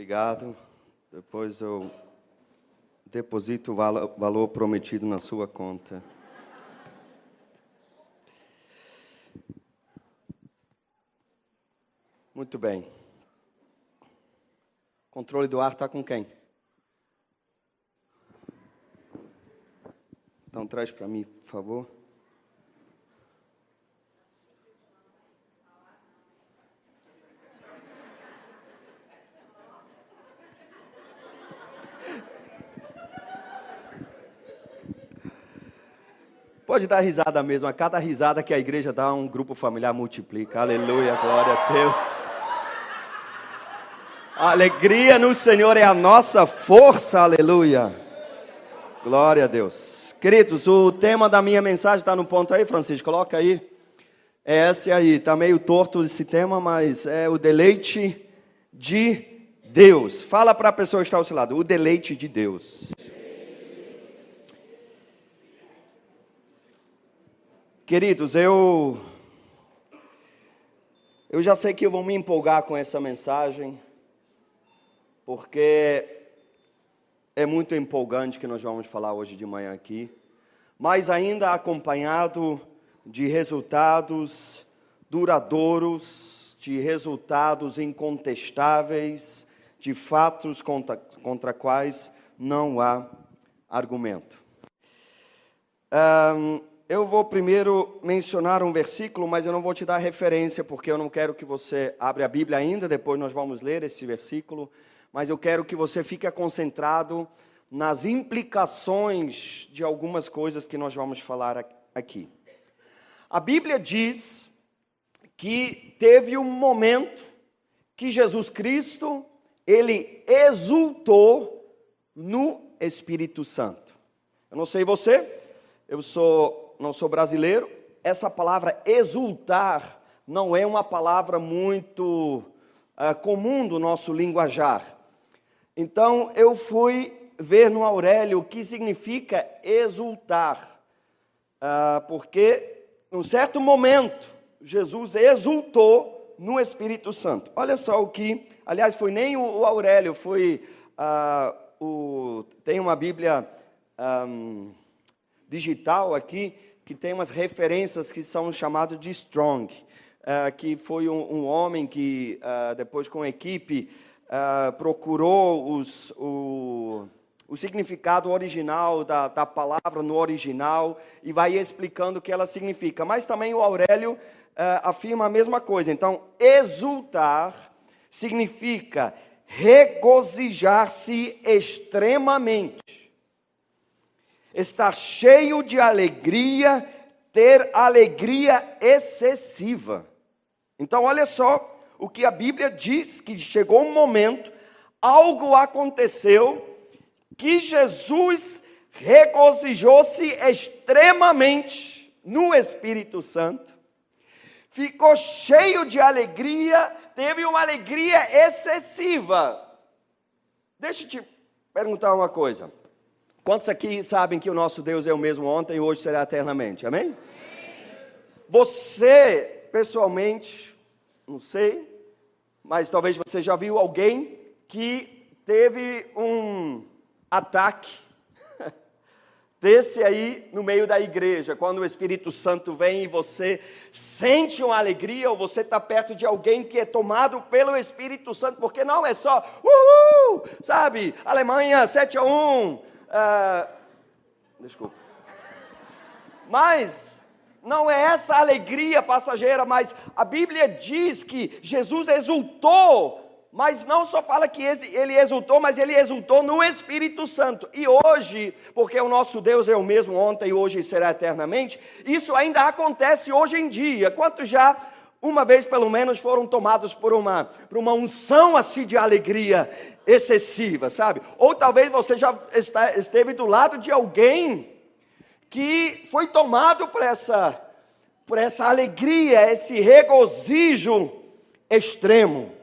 Obrigado. Depois eu deposito o valor prometido na sua conta. Muito bem. O controle do ar está com quem? Então traz para mim, por favor. Pode dar risada mesmo. A cada risada que a igreja dá, um grupo familiar multiplica. Aleluia, glória a Deus. A alegria no Senhor é a nossa força. Aleluia. Glória a Deus. Queridos, o tema da minha mensagem está no ponto aí, Francisco. Coloca aí. É esse aí. Está meio torto esse tema, mas é o deleite de Deus. Fala para a pessoa que está ao seu lado. O deleite de Deus. Queridos, eu já sei que eu vou me empolgar com essa mensagem, porque é muito empolgante que nós vamos falar hoje de manhã aqui, mas ainda acompanhado de resultados duradouros, de resultados incontestáveis, de fatos contra quais não há argumento. Eu vou primeiro mencionar um versículo, mas eu não vou te dar referência, porque eu não quero que você abra a Bíblia ainda, depois nós vamos ler esse versículo, mas eu quero que você fique concentrado nas implicações de algumas coisas que nós vamos falar aqui. A Bíblia diz que teve um momento que Jesus Cristo, ele exultou no Espírito Santo. Eu não sei você, não sou brasileiro, essa palavra exultar não é uma palavra muito comum do nosso linguajar. Então eu fui ver no Aurélio o que significa exultar, porque num certo momento Jesus exultou no Espírito Santo. Olha só o que, aliás, foi nem o Aurélio, foi tem uma Bíblia digital aqui, que tem umas referências que são chamadas de Strong, que foi um homem que, depois com a equipe, procurou o significado original da palavra no original, e vai explicando o que ela significa. Mas também o Aurélio afirma a mesma coisa. Então, exultar significa regozijar-se extremamente, estar cheio de alegria, ter alegria excessiva. Então, olha só o que a Bíblia diz, que chegou um momento, algo aconteceu, que Jesus regozijou-se extremamente no Espírito Santo, ficou cheio de alegria, teve uma alegria excessiva. Deixa eu te perguntar uma coisa. Quantos aqui sabem que o nosso Deus é o mesmo ontem e hoje será eternamente? Amém? Amém. Você, pessoalmente, não sei, mas talvez você já viu alguém que teve um ataque desse aí no meio da igreja, quando o Espírito Santo vem e você sente uma alegria, ou você está perto de alguém que é tomado pelo Espírito Santo, porque não é só, sabe, Alemanha 7-1, desculpa. Mas não é essa alegria passageira, mas a Bíblia diz que Jesus exultou, mas não só fala que ele exultou, mas ele exultou no Espírito Santo. E hoje, porque o nosso Deus é o mesmo ontem e hoje será eternamente, isso ainda acontece hoje em dia. Quantos já, uma vez pelo menos, foram tomados por uma unção assim de alegria excessiva, sabe? Ou talvez você já esteve do lado de alguém que foi tomado por essa alegria, esse regozijo extremo.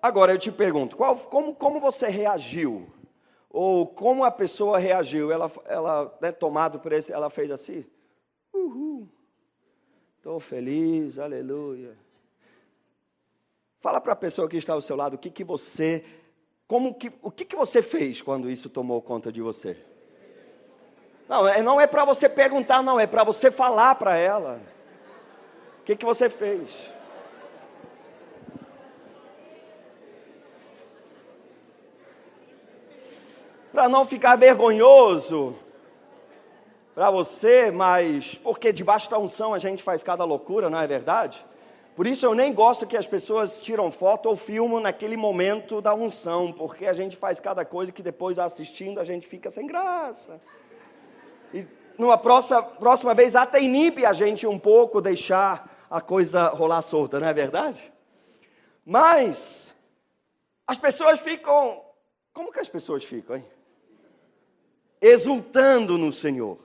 Agora eu te pergunto, como você reagiu? Ou como a pessoa reagiu? Ela tomado por esse, ela fez assim? Estou feliz, aleluia. Fala para a pessoa que está ao seu lado o que você fez quando isso tomou conta de você. Não é para você perguntar, não, é para você falar para ela. O que você fez? Para não ficar vergonhoso para você, mas porque debaixo da unção a gente faz cada loucura, não é verdade? Por isso eu nem gosto que as pessoas tiram foto ou filmam naquele momento da unção, porque a gente faz cada coisa que depois assistindo a gente fica sem graça. E numa próxima vez até inibe a gente um pouco deixar a coisa rolar solta, não é verdade? Mas as pessoas ficam, como que as pessoas ficam, hein? Exultando no Senhor.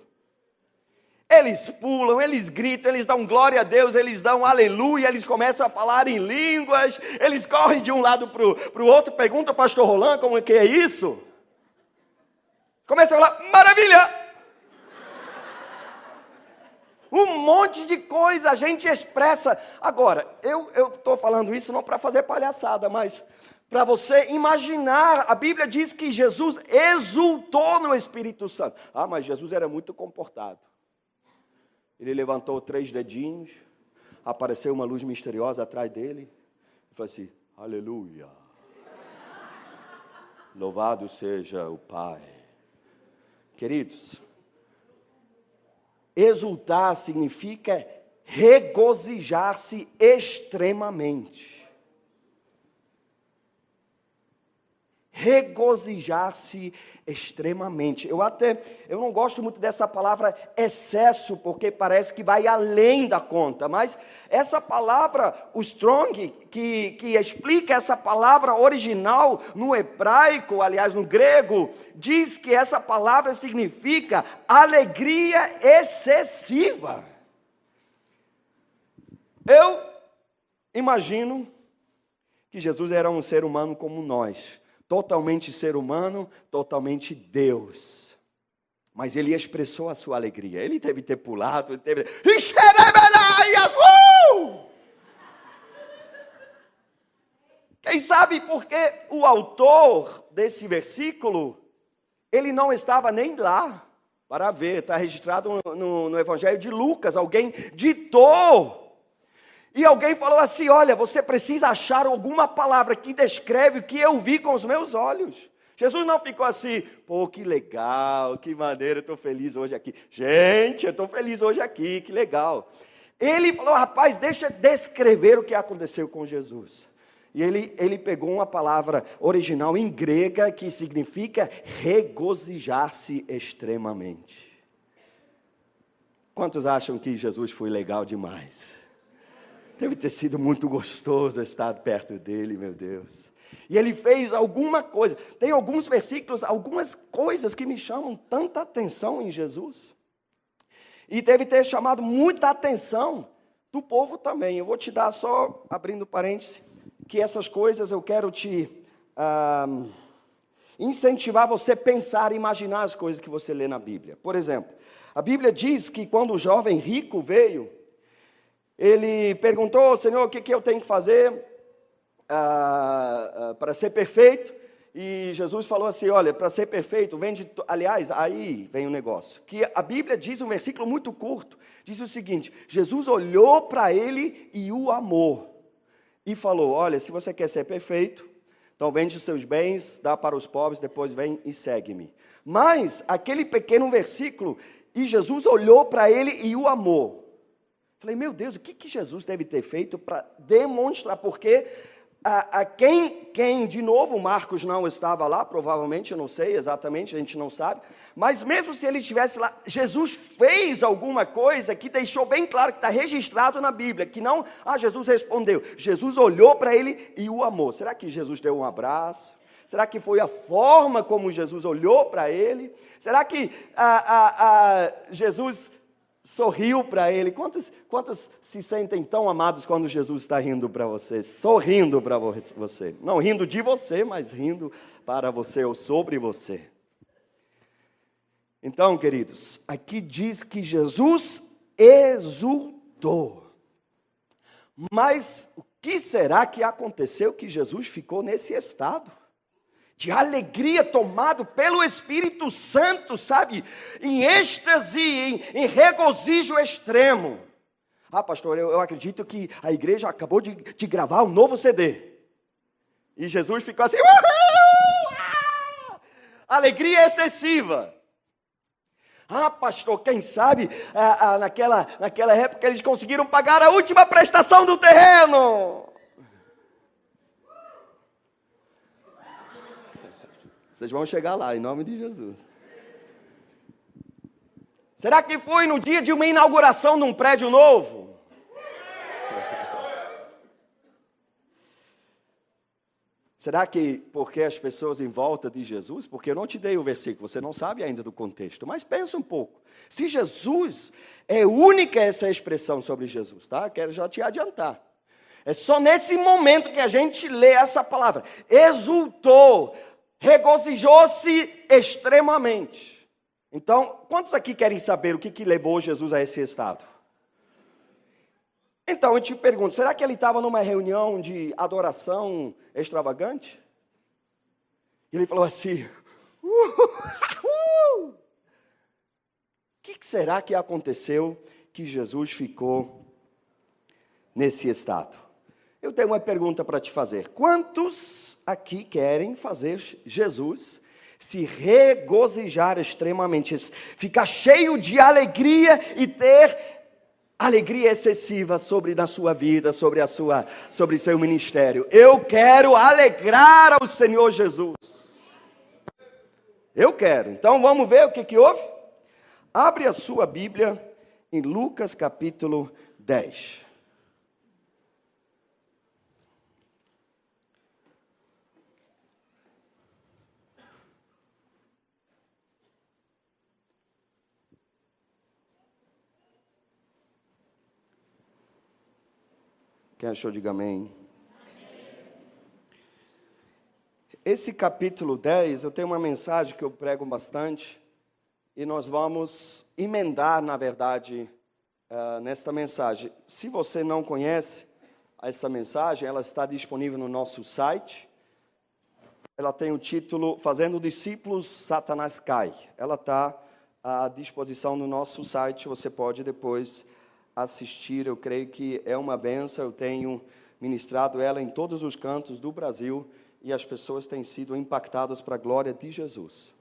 Eles pulam, eles gritam, eles dão glória a Deus, eles dão aleluia, eles começam a falar em línguas, eles correm de um lado para o outro, pergunta ao pastor Roland como é que é isso. Começam a falar, maravilha! Um monte de coisa a gente expressa. Agora, eu estou falando isso não para fazer palhaçada, mas para você imaginar. A Bíblia diz que Jesus exultou no Espírito Santo. Ah, mas Jesus era muito comportado. Ele levantou 3 dedinhos, apareceu uma luz misteriosa atrás dele, e falou assim, aleluia, louvado seja o Pai. Queridos, exultar significa regozijar-se extremamente. Regozijar-se extremamente. Eu não gosto muito dessa palavra excesso, porque parece que vai além da conta, mas essa palavra, o Strong, que explica essa palavra original no hebraico, aliás no grego, diz que essa palavra significa alegria excessiva. Eu imagino que Jesus era um ser humano como nós, totalmente ser humano, totalmente Deus. Mas ele expressou a sua alegria. Ele teve que ter pulado, ele teve... Quem sabe porque o autor desse versículo, ele não estava nem lá para ver. Está registrado no Evangelho de Lucas. Alguém ditou. E alguém falou assim, olha, você precisa achar alguma palavra que descreve o que eu vi com os meus olhos. Jesus não ficou assim, pô, que legal, que maneiro, eu estou feliz hoje aqui. Gente, eu estou feliz hoje aqui, que legal. Ele falou, rapaz, deixa eu descrever o que aconteceu com Jesus. E ele pegou uma palavra original em grega que significa regozijar-se extremamente. Quantos acham que Jesus foi legal demais? Deve ter sido muito gostoso estar perto dele, meu Deus. E ele fez alguma coisa. Tem alguns versículos, algumas coisas que me chamam tanta atenção em Jesus. E deve ter chamado muita atenção do povo também. Eu vou te dar só, abrindo parênteses, que essas coisas eu quero te incentivar você a pensar e imaginar as coisas que você lê na Bíblia. Por exemplo, a Bíblia diz que quando o jovem rico veio, ele perguntou, Senhor, o que eu tenho que fazer para ser perfeito? E Jesus falou assim, olha, para ser perfeito, aliás, aí vem o negócio, que a Bíblia diz, um versículo muito curto, diz o seguinte, Jesus olhou para ele e o amou, e falou, olha, se você quer ser perfeito, então vende os seus bens, dá para os pobres, depois vem e segue-me. Mas, aquele pequeno versículo, e Jesus olhou para ele e o amou. Falei, meu Deus, o que Jesus deve ter feito para demonstrar? Porque quem, de novo, Marcos não estava lá, provavelmente, eu não sei exatamente, a gente não sabe. Mas mesmo se ele estivesse lá, Jesus fez alguma coisa que deixou bem claro, que está registrado na Bíblia, que não, Jesus respondeu. Jesus olhou para ele e o amou. Será que Jesus deu um abraço? Será que foi a forma como Jesus olhou para ele? Será que Jesus sorriu para ele? Quantos se sentem tão amados quando Jesus está rindo para você, sorrindo para você? Não rindo de você, mas rindo para você ou sobre você. Então, queridos, aqui diz que Jesus exultou. Mas o que será que aconteceu que Jesus ficou nesse estado? De alegria, tomado pelo Espírito Santo, sabe? Em êxtase, em regozijo extremo. Ah, pastor, eu acredito que a igreja acabou de gravar um novo CD. E Jesus ficou assim, uhul! Alegria excessiva. Ah, pastor, quem sabe naquela época eles conseguiram pagar a última prestação do terreno. Vocês vão chegar lá, em nome de Jesus. Será que foi no dia de uma inauguração num prédio novo? Será que porque as pessoas em volta de Jesus? Porque eu não te dei o versículo, você não sabe ainda do contexto. Mas pensa um pouco. Se Jesus é única essa expressão sobre Jesus, tá? Quero já te adiantar. É só nesse momento que a gente lê essa palavra. Exultou, regozijou-se extremamente. Então, quantos aqui querem saber o que levou Jesus a esse estado? Então, eu te pergunto, será que ele estava numa reunião de adoração extravagante? Ele falou assim, o que será que aconteceu que Jesus ficou nesse estado? Eu tenho uma pergunta para te fazer. Quantos aqui querem fazer Jesus se regozijar extremamente, ficar cheio de alegria e ter alegria excessiva na sua vida, sobre seu ministério? Eu quero alegrar ao Senhor Jesus. Eu quero. Então vamos ver o que houve? Abre a sua Bíblia em Lucas capítulo 10. Quem achou, diga amém. Esse capítulo 10, eu tenho uma mensagem que eu prego bastante, e nós vamos emendar, na verdade, nesta mensagem. Se você não conhece essa mensagem, ela está disponível no nosso site. Ela tem o título Fazendo Discípulos, Satanás Cai. Ela está à disposição no nosso site, você pode depois assistir. Eu creio que é uma bênção. Eu tenho ministrado ela em todos os cantos do Brasil e as pessoas têm sido impactadas para a glória de Jesus.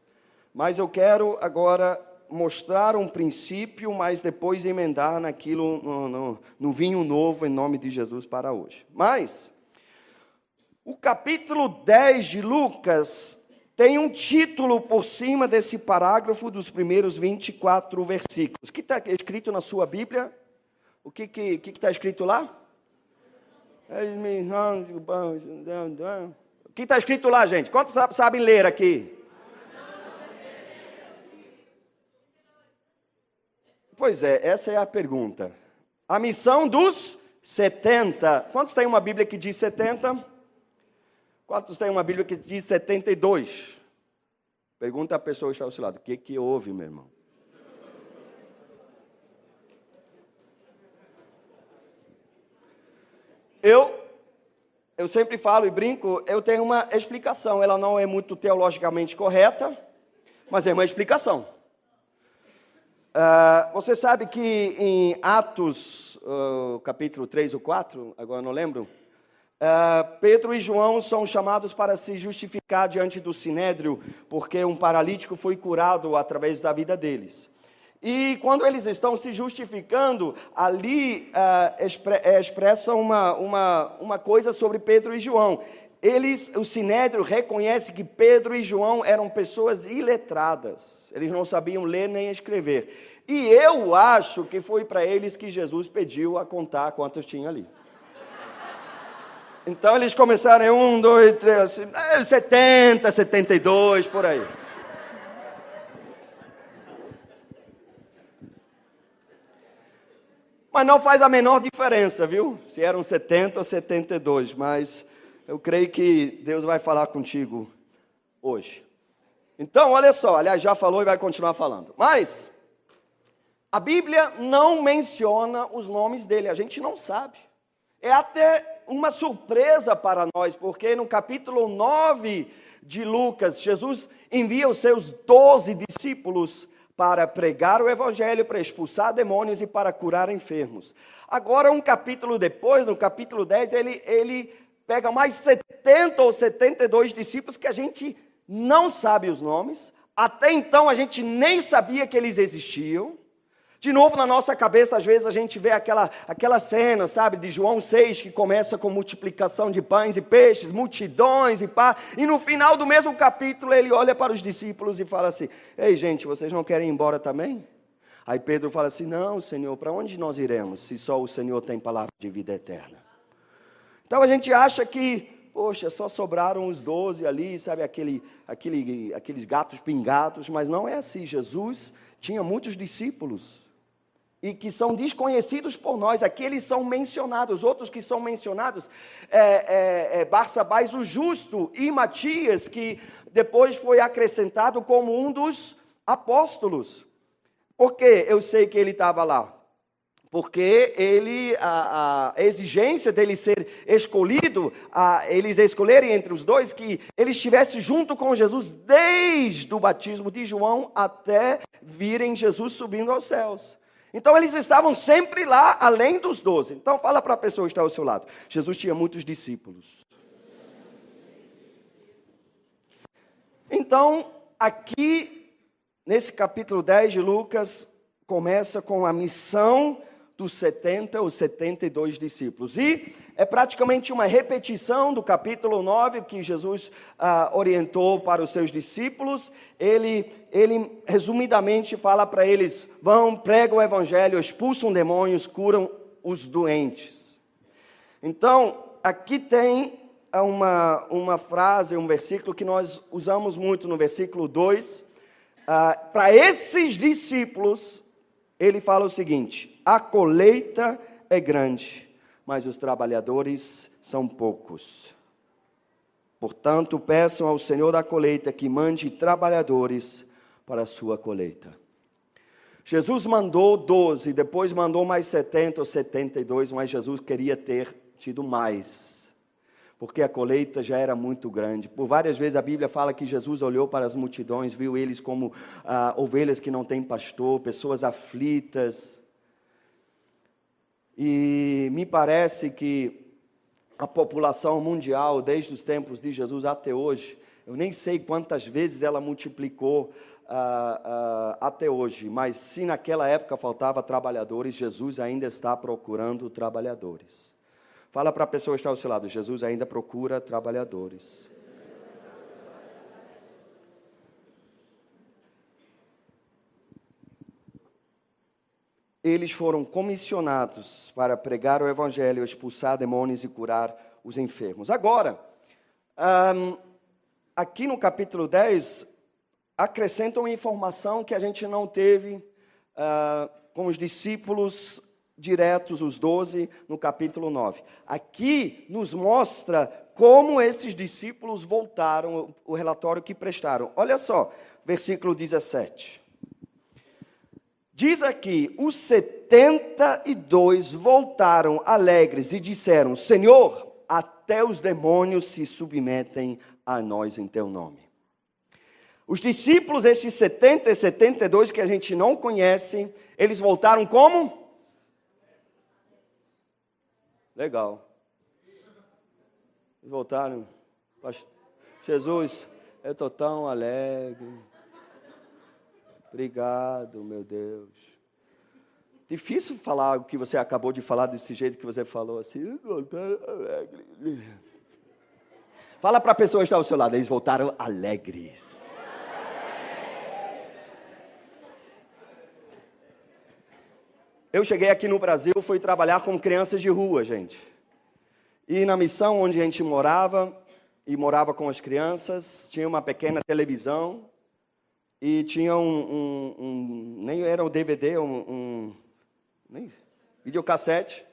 Mas eu quero agora mostrar um princípio, mas depois emendar naquilo, no vinho novo, em nome de Jesus para hoje. Mas o capítulo 10 de Lucas tem um título por cima desse parágrafo dos primeiros 24 versículos. O que está escrito na sua Bíblia? O que está escrito lá? O que está escrito lá, gente? Quantos sabem ler aqui? Pois é, essa é a pergunta. A missão dos 70. Quantos tem uma Bíblia que diz 70? Quantos tem uma Bíblia que diz 72? Pergunta a pessoa que está ao seu lado. O que houve, meu irmão? Eu sempre falo e brinco, eu tenho uma explicação. Ela não é muito teologicamente correta, mas é uma explicação. Você sabe que em Atos, capítulo 3 ou 4, agora não lembro, Pedro e João são chamados para se justificar diante do Sinédrio, porque um paralítico foi curado através da vida deles. E quando eles estão se justificando, ali expressam uma coisa sobre Pedro e João. O Sinédrio reconhece que Pedro e João eram pessoas iletradas. Eles não sabiam ler nem escrever. E eu acho que foi para eles que Jesus pediu a contar quantos tinha ali. Então eles começaram 1, 2, 3, 70, 72, por aí. Mas não faz a menor diferença, viu? Se eram 70 ou 72, mas eu creio que Deus vai falar contigo hoje. Então, olha só, aliás, já falou e vai continuar falando. Mas a Bíblia não menciona os nomes dele, a gente não sabe. É até uma surpresa para nós, porque no capítulo 9 de Lucas, Jesus envia os seus 12 discípulos para pregar o evangelho, para expulsar demônios e para curar enfermos. Agora, um capítulo depois, no capítulo 10, ele pega mais 70 ou 72 discípulos que a gente não sabe os nomes. Até então, a gente nem sabia que eles existiam. De novo, na nossa cabeça, às vezes a gente vê aquela cena, sabe, de João 6, que começa com multiplicação de pães e peixes, multidões e pá, e no final do mesmo capítulo ele olha para os discípulos e fala assim: ei gente, vocês não querem ir embora também? Aí Pedro fala assim: não, Senhor, para onde nós iremos, se só o Senhor tem palavra de vida eterna? Então a gente acha que, poxa, só sobraram os 12 ali, sabe, aqueles gatos pingados, mas não é assim. Jesus tinha muitos discípulos, e que são desconhecidos por nós. Aqui eles são mencionados. Outros que são mencionados Barsabás o justo e Matias, que depois foi acrescentado como um dos apóstolos. Por que eu sei que ele estava lá? Porque a exigência dele ser escolhido, eles escolherem entre os dois, que ele estivesse junto com Jesus desde o batismo de João até virem Jesus subindo aos céus. Então eles estavam sempre lá, além dos 12. Então fala para a pessoa que está ao seu lado: Jesus tinha muitos discípulos. Então, aqui, nesse capítulo 10 de Lucas, começa com a missão dos 70 ou 72 discípulos. E é praticamente uma repetição do capítulo 9, que Jesus orientou para os seus discípulos. Ele resumidamente fala para eles: vão, pregam o evangelho, expulsam demônios, curam os doentes. Então, aqui tem uma frase, um versículo que nós usamos muito no versículo 2. Para esses discípulos, ele fala o seguinte: a colheita é grande, mas os trabalhadores são poucos. Portanto, peçam ao Senhor da colheita que mande trabalhadores para a sua colheita. Jesus mandou 12, depois mandou mais 70 ou 72, mas Jesus queria ter tido mais, porque a colheita já era muito grande. Por várias vezes a Bíblia fala que Jesus olhou para as multidões, viu eles como ovelhas que não têm pastor, pessoas aflitas. E me parece que a população mundial, desde os tempos de Jesus até hoje, eu nem sei quantas vezes ela multiplicou até hoje, mas se naquela época faltava trabalhadores, Jesus ainda está procurando trabalhadores. Fala para a pessoa que está ao seu lado: Jesus ainda procura trabalhadores. Eles foram comissionados para pregar o evangelho, expulsar demônios e curar os enfermos. Agora, aqui no capítulo 10, acrescentam uma informação que a gente não teve com os discípulos diretos, os 12, no capítulo 9. Aqui nos mostra como esses discípulos voltaram, o relatório que prestaram. Olha só, versículo 17. Diz aqui: os 72 voltaram alegres e disseram: Senhor, até os demônios se submetem a nós em teu nome. Os discípulos, esses 70 e 72 que a gente não conhece, eles voltaram como? Legal. Voltaram. Jesus, eu estou tão alegre. Obrigado, meu Deus. Difícil falar o que você acabou de falar desse jeito que você falou, assim. Voltaram alegres. Fala para a pessoa que está ao seu lado: eles voltaram alegres. Eu cheguei aqui no Brasil, fui trabalhar com crianças de rua, gente. E na missão onde a gente morava, e morava com as crianças, tinha uma pequena televisão, e tinha nem era um DVD, nem videocassete,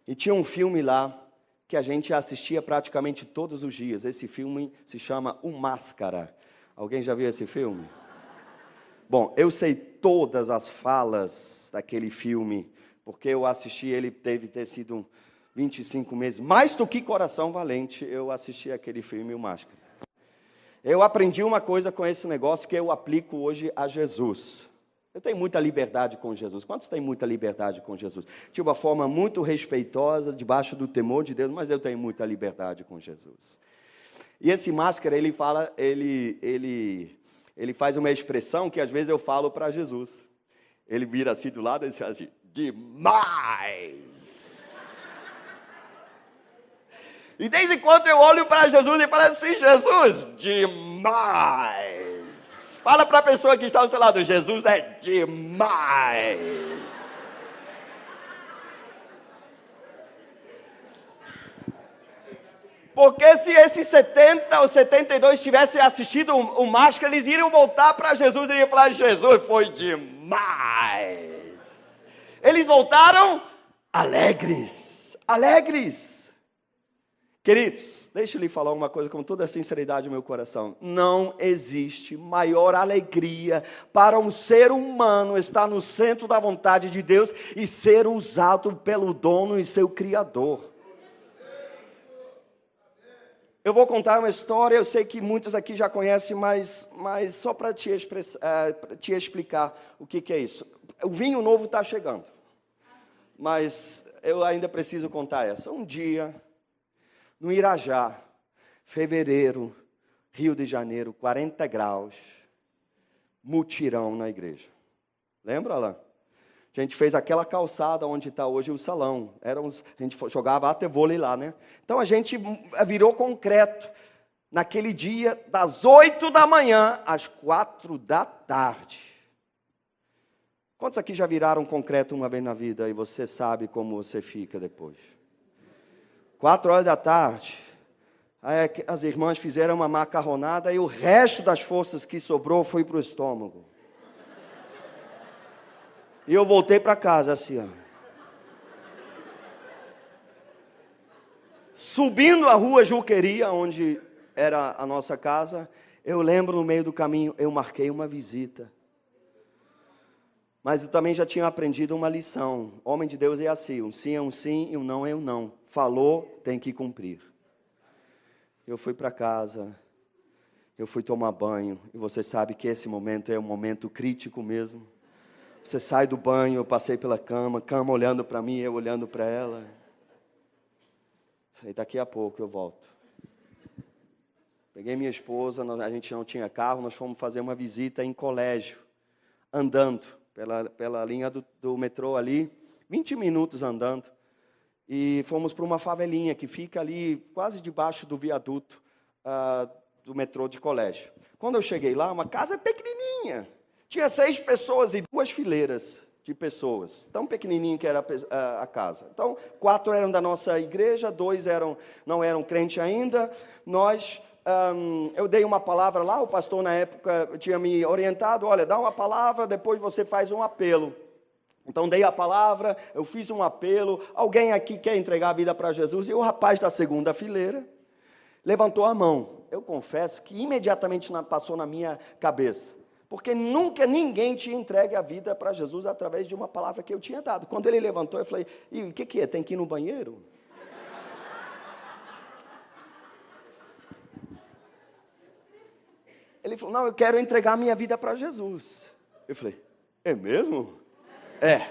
e tinha um filme lá, que a gente assistia praticamente todos os dias. Esse filme se chama O Máscara. Alguém já viu esse filme? Bom, eu sei todas as falas daquele filme, porque eu assisti, ele deve ter sido 25 meses, mais do que Coração Valente, eu assisti aquele filme, O Máscara. Eu aprendi uma coisa com esse negócio que eu aplico hoje a Jesus. Eu tenho muita liberdade com Jesus. Quantos têm muita liberdade com Jesus? De uma forma muito respeitosa, debaixo do temor de Deus, mas eu tenho muita liberdade com Jesus. E esse Máscara, ele fala, ele faz uma expressão que às vezes eu falo para Jesus. Ele vira assim do lado e diz assim, demais! E desde quando eu olho para Jesus e falo assim, Jesus, demais! Fala para a pessoa que está ao seu lado, Jesus é demais! Porque se esses 70 ou 72 tivessem assistido o Máscara, eles iriam voltar para Jesus e iriam falar, Jesus foi demais! Eles voltaram alegres, alegres. Queridos, deixa eu lhe falar uma coisa com toda a sinceridade do meu coração. Não existe maior alegria para um ser humano estar no centro da vontade de Deus e ser usado pelo dono e seu Criador. Eu vou contar uma história, eu sei que muitos aqui já conhecem, mas só para te explicar o que é isso. O vinho novo está chegando, mas eu ainda preciso contar essa. Um dia, no Irajá, fevereiro, Rio de Janeiro, 40 graus, mutirão na igreja. Lembra lá? A gente fez aquela calçada onde está hoje o salão. A gente jogava até vôlei lá, né? Então a gente virou concreto. Naquele dia, das 8 da manhã às 4 da tarde. Quantos aqui já viraram concreto uma vez na vida e você sabe como você fica depois? 4 horas da tarde, aí as irmãs fizeram uma macarronada e o resto das forças que sobrou foi para o estômago. E eu voltei para casa assim, ó. Subindo a rua Juqueria, onde era a nossa casa, eu lembro no meio do caminho, eu marquei uma visita. Mas eu também já tinha aprendido uma lição. Homem de Deus é assim, um sim é um sim e um não é um não. Falou, tem que cumprir. Eu fui para casa, eu fui tomar banho, e você sabe que esse momento é um momento crítico mesmo. Você sai do banho, eu passei pela cama olhando para mim, eu olhando para ela. Falei, daqui a pouco eu volto. Peguei minha esposa, a gente não tinha carro, nós fomos fazer uma visita em colégio, andando pela linha do metrô ali, 20 minutos andando. E fomos para uma favelinha que fica ali, quase debaixo do viaduto do metrô de colégio. Quando eu cheguei lá, uma casa pequenininha. Tinha 6 pessoas e 2 fileiras de pessoas. Tão pequenininho que era a casa. Então, 4 eram da nossa igreja, 2 não eram crente ainda. Eu dei uma palavra lá, o pastor na época tinha me orientado, olha, dá uma palavra, depois você faz um apelo. Então dei a palavra, eu fiz um apelo, alguém aqui quer entregar a vida para Jesus? E o rapaz da segunda fileira levantou a mão. Eu confesso que imediatamente passou na minha cabeça. Porque nunca ninguém tinha entregue a vida para Jesus através de uma palavra que eu tinha dado. Quando ele levantou, eu falei, e o que é? Tem que ir no banheiro? Ele falou, não, eu quero entregar minha vida para Jesus. Eu falei, é mesmo? É.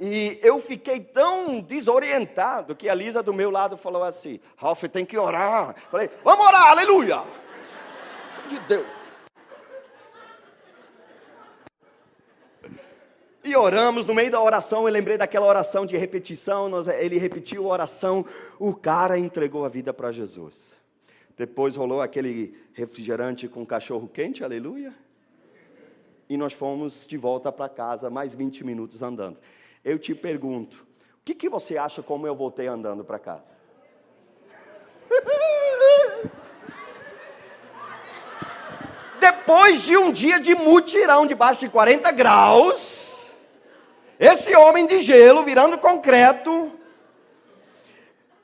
E eu fiquei tão desorientado que a Lisa do meu lado falou assim, Ralf, tem que orar. Falei, vamos orar, aleluia! De Deus. E oramos, no meio da oração, eu lembrei daquela oração de repetição, ele repetiu a oração, o cara entregou a vida para Jesus. Depois rolou aquele refrigerante com cachorro quente, aleluia. E nós fomos de volta para casa, mais 20 minutos andando. Eu te pergunto, o que você acha como eu voltei andando para casa? Depois de um dia de mutirão, debaixo de 40 graus... Esse homem de gelo virando concreto,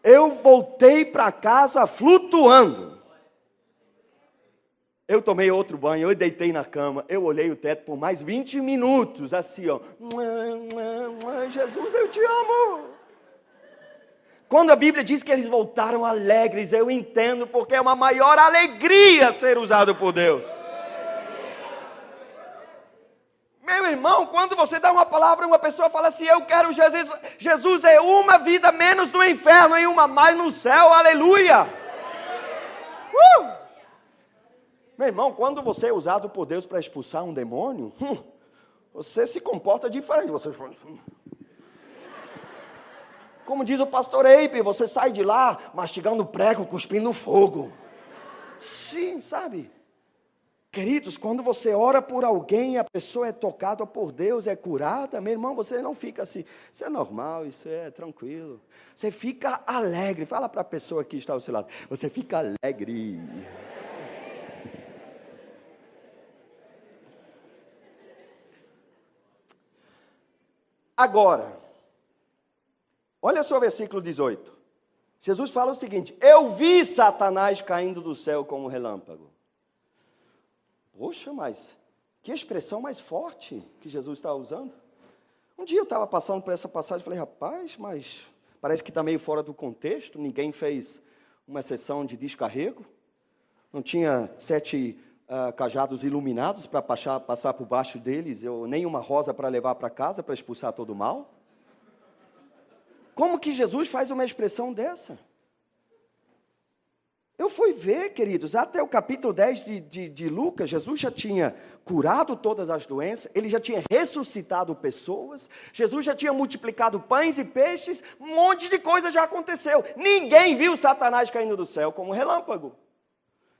eu voltei para casa flutuando. Eu tomei outro banho, eu deitei na cama, eu olhei o teto por mais 20 minutos, assim, ó. Jesus, eu te amo. Quando a Bíblia diz que eles voltaram alegres, eu entendo, porque é uma maior alegria ser usado por Deus. Meu irmão, quando você dá uma palavra, uma pessoa fala assim, eu quero Jesus, Jesus é uma vida menos no inferno e uma mais no céu, aleluia. Meu irmão, quando você é usado por Deus para expulsar um demônio, você se comporta diferente. Você... Como diz o pastor Eipe, você sai de lá mastigando prego, cuspindo fogo. Sim, sabe? Queridos, quando você ora por alguém, a pessoa é tocada por Deus, é curada, meu irmão, você não fica assim, isso é normal, isso é tranquilo. Você fica alegre. Fala para a pessoa que está ao seu lado, você fica alegre. Agora, olha só o versículo 18. Jesus fala o seguinte, eu vi Satanás caindo do céu como um relâmpago. Poxa, mas que expressão mais forte que Jesus está usando. Um dia eu estava passando por essa passagem e falei, rapaz, mas parece que está meio fora do contexto, ninguém fez uma sessão de descarrego, não tinha 7 cajados iluminados para passar por baixo deles, nem uma rosa para levar para casa, para expulsar todo o mal. Como que Jesus faz uma expressão dessa? Eu fui ver, queridos, até o capítulo 10 de Lucas, Jesus já tinha curado todas as doenças, ele já tinha ressuscitado pessoas, Jesus já tinha multiplicado pães e peixes, um monte de coisa já aconteceu. Ninguém viu Satanás caindo do céu como um relâmpago.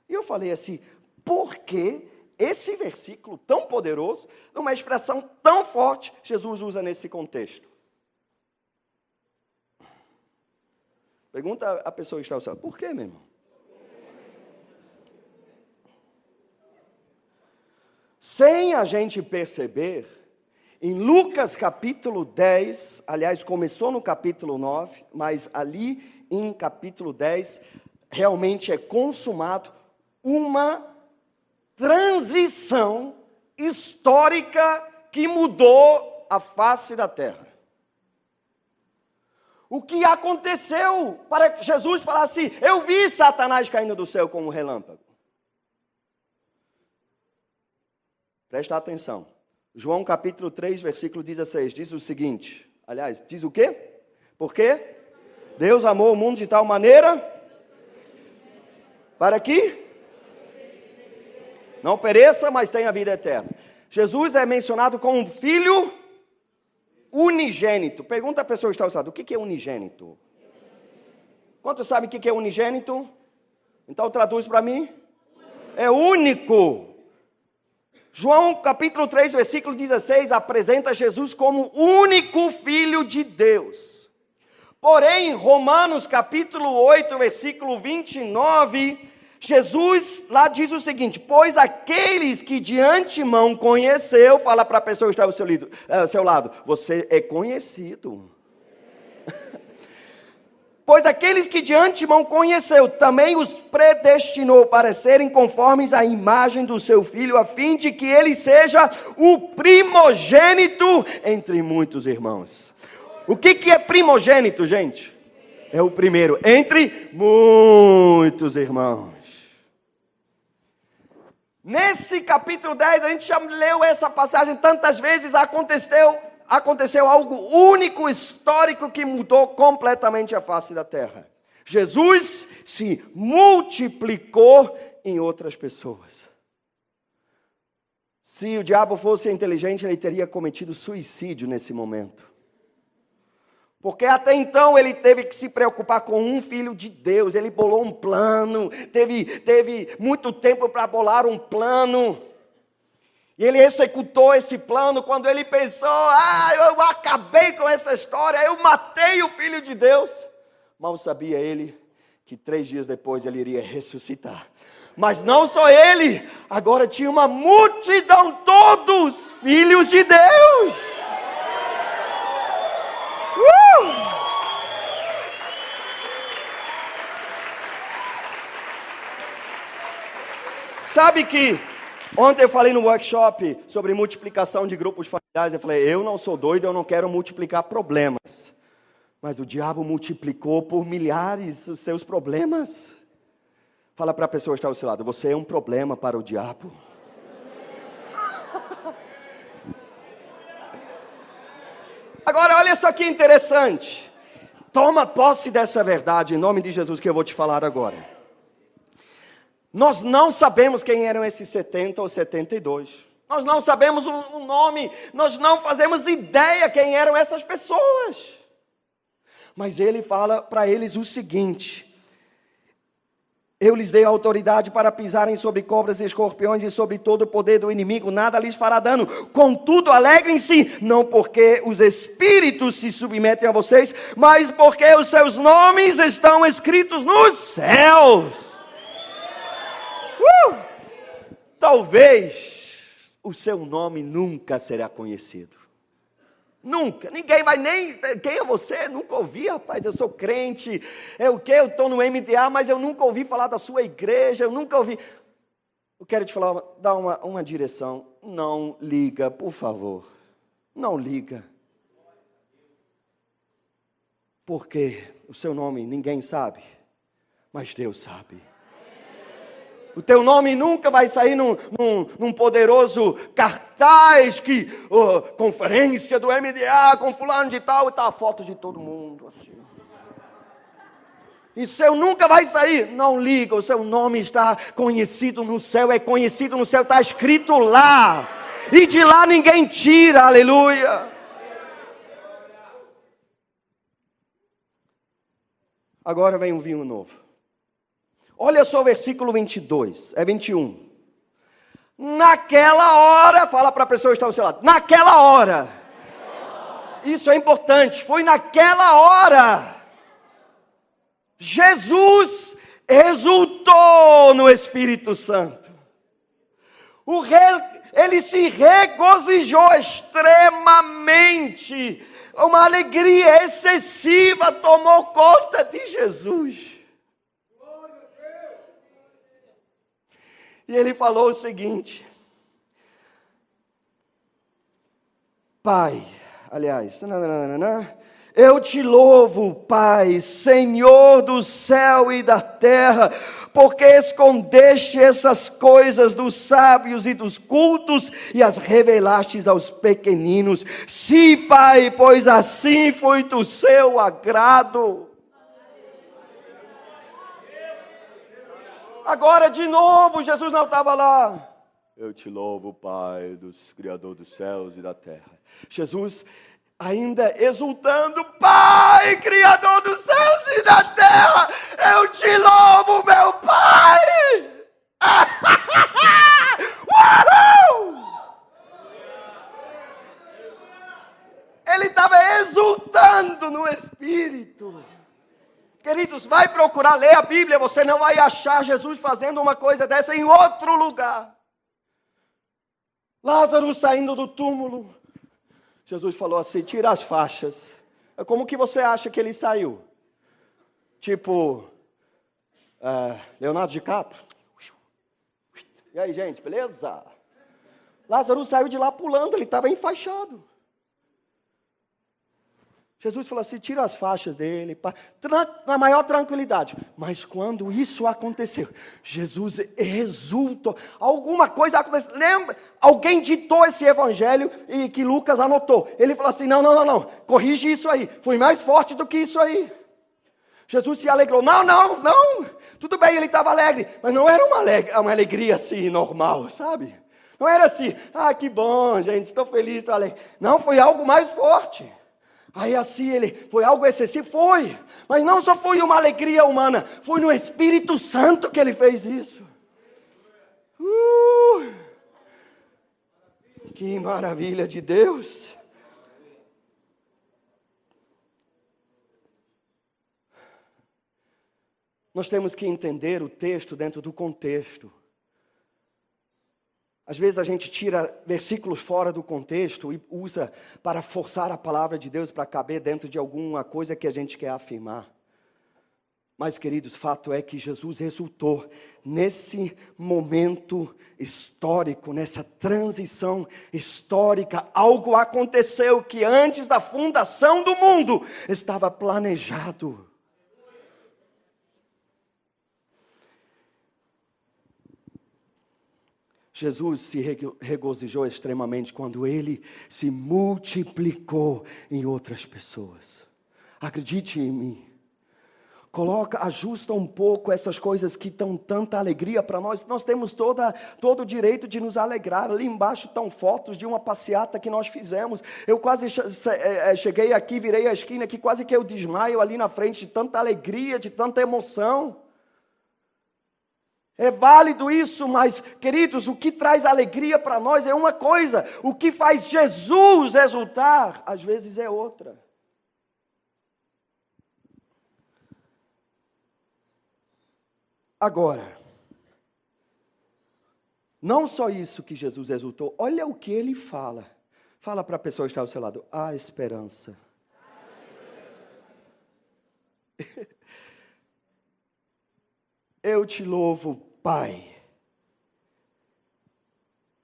E eu falei assim, por que esse versículo tão poderoso, uma expressão tão forte, Jesus usa nesse contexto? Pergunta a pessoa que está ao seu lado, por quê, meu irmão? Sem a gente perceber, em Lucas capítulo 10, aliás, começou no capítulo 9, mas ali em capítulo 10, realmente é consumado uma transição histórica que mudou a face da terra. O que aconteceu para que Jesus falasse, eu vi Satanás caindo do céu como um relâmpago? Presta atenção. João capítulo 3, versículo 16, diz o seguinte, aliás, diz o quê? Por quê? Deus amou o mundo de tal maneira, para que não pereça, mas tenha vida eterna. Jesus é mencionado como um filho unigênito. Pergunta a pessoa que está ao seu lado, o que é unigênito? Quantos sabem o que é unigênito? Então traduz para mim. É único. João capítulo 3, versículo 16, apresenta Jesus como único Filho de Deus. Porém, Romanos capítulo 8, versículo 29, Jesus lá diz o seguinte, pois aqueles que de antemão conheceu, fala para a pessoa que está ao seu lado, você é conhecido. Pois aqueles que de antemão conheceu, também os predestinou para serem conformes à imagem do seu Filho, a fim de que ele seja o primogênito entre muitos irmãos. O que é primogênito, gente? É o primeiro, entre muitos irmãos. Nesse capítulo 10, a gente já leu essa passagem tantas vezes, aconteceu algo único, histórico, que mudou completamente a face da terra. Jesus se multiplicou em outras pessoas. Se o diabo fosse inteligente, ele teria cometido suicídio nesse momento. Porque até então ele teve que se preocupar com um filho de Deus. Ele bolou um plano, teve muito tempo para bolar um plano. E ele executou esse plano quando ele pensou, eu acabei com essa história, eu matei o Filho de Deus. Mal sabia ele que 3 dias depois ele iria ressuscitar. Mas não só ele, agora tinha uma multidão, todos filhos de Deus. Sabe que ontem eu falei no workshop sobre multiplicação de grupos familiares, eu falei, eu não sou doido, eu não quero multiplicar problemas. Mas o diabo multiplicou por milhares os seus problemas. Fala para a pessoa que está ao seu lado: você é um problema para o diabo. Agora, olha só que interessante. Toma posse dessa verdade em nome de Jesus que eu vou te falar agora. Nós não sabemos quem eram esses 70 ou 72. Nós não sabemos o nome. Nós não fazemos ideia quem eram essas pessoas. Mas ele fala para eles o seguinte: eu lhes dei autoridade para pisarem sobre cobras e escorpiões e sobre todo o poder do inimigo, nada lhes fará dano. Contudo, alegrem-se, não porque os espíritos se submetem a vocês, mas porque os seus nomes estão escritos nos céus. Talvez o seu nome nunca será conhecido. Nunca, ninguém vai nem, quem é você? Nunca ouvi, rapaz, eu sou crente, eu estou no MDA, mas eu nunca ouvi falar da sua igreja, eu nunca ouvi. Eu quero te falar, dar uma direção, não liga, por favor, não liga. Porque o seu nome ninguém sabe, mas Deus sabe. O teu nome nunca vai sair num poderoso cartaz que, conferência do MDA com fulano de tal, e está a foto de todo mundo assim. E seu nunca vai sair, não liga, o seu nome está conhecido no céu, é conhecido no céu, está escrito lá. E de lá ninguém tira, aleluia. Agora vem um vinho novo. Olha só o versículo 22, é 21. Naquela hora, fala para a pessoa que está ao seu lado, naquela hora. Isso é importante, foi naquela hora. Jesus exultou no Espírito Santo. Ele se regozijou extremamente. Uma alegria excessiva tomou conta de Jesus. E ele falou o seguinte: Pai, aliás, eu te louvo, Pai, Senhor do céu e da terra, porque escondeste essas coisas dos sábios e dos cultos e as revelastes aos pequeninos. Sim, Pai, pois assim foi do seu agrado. Agora de novo, Jesus não estava lá. Eu te louvo, Pai, Criador dos céus e da terra. Jesus ainda exultando: Pai, Criador dos céus e da terra, eu te louvo, meu Pai. Ele estava exultando no Espírito. Queridos, vai procurar ler a Bíblia, você não vai achar Jesus fazendo uma coisa dessa em outro lugar. Lázaro saindo do túmulo, Jesus falou assim: tira as faixas. Como que você acha que ele saiu? Tipo, Leonardo DiCaprio. E aí, gente, beleza? Lázaro saiu de lá pulando, ele estava enfaixado. Jesus falou assim: tira as faixas dele, na maior tranquilidade. Mas quando isso aconteceu, Jesus exultou. Alguma coisa aconteceu. Lembra? Alguém ditou esse evangelho e que Lucas anotou. Ele falou assim: não, corrige isso aí. Foi mais forte do que isso aí. Jesus se alegrou. Não. Tudo bem, ele estava alegre. Mas não era uma alegria assim, normal, sabe? Não era assim: que bom, gente, estou feliz, estou alegre. Não, foi algo mais forte. Aí assim foi algo excessivo, foi, mas não só foi uma alegria humana, foi no Espírito Santo que ele fez isso. Que maravilha de Deus. Nós temos que entender o texto dentro do contexto. Às vezes a gente tira versículos fora do contexto e usa para forçar a palavra de Deus para caber dentro de alguma coisa que a gente quer afirmar. Mas, queridos, fato é que Jesus exultou nesse momento histórico, nessa transição histórica. Algo aconteceu que antes da fundação do mundo estava planejado. Jesus se regozijou extremamente quando ele se multiplicou em outras pessoas. Acredite em mim. Ajusta um pouco essas coisas que dão tanta alegria para nós. Nós temos todo o direito de nos alegrar. Ali embaixo estão fotos de uma passeata que nós fizemos. Eu quase cheguei aqui, virei a esquina, que quase que eu desmaio ali na frente, de tanta alegria, de tanta emoção. É válido isso, mas, queridos, o que traz alegria para nós é uma coisa. O que faz Jesus exultar, às vezes é outra. Agora, não só isso que Jesus exultou, olha o que ele fala. Fala para a pessoa que está ao seu lado, há esperança. Eu te louvo, Pai.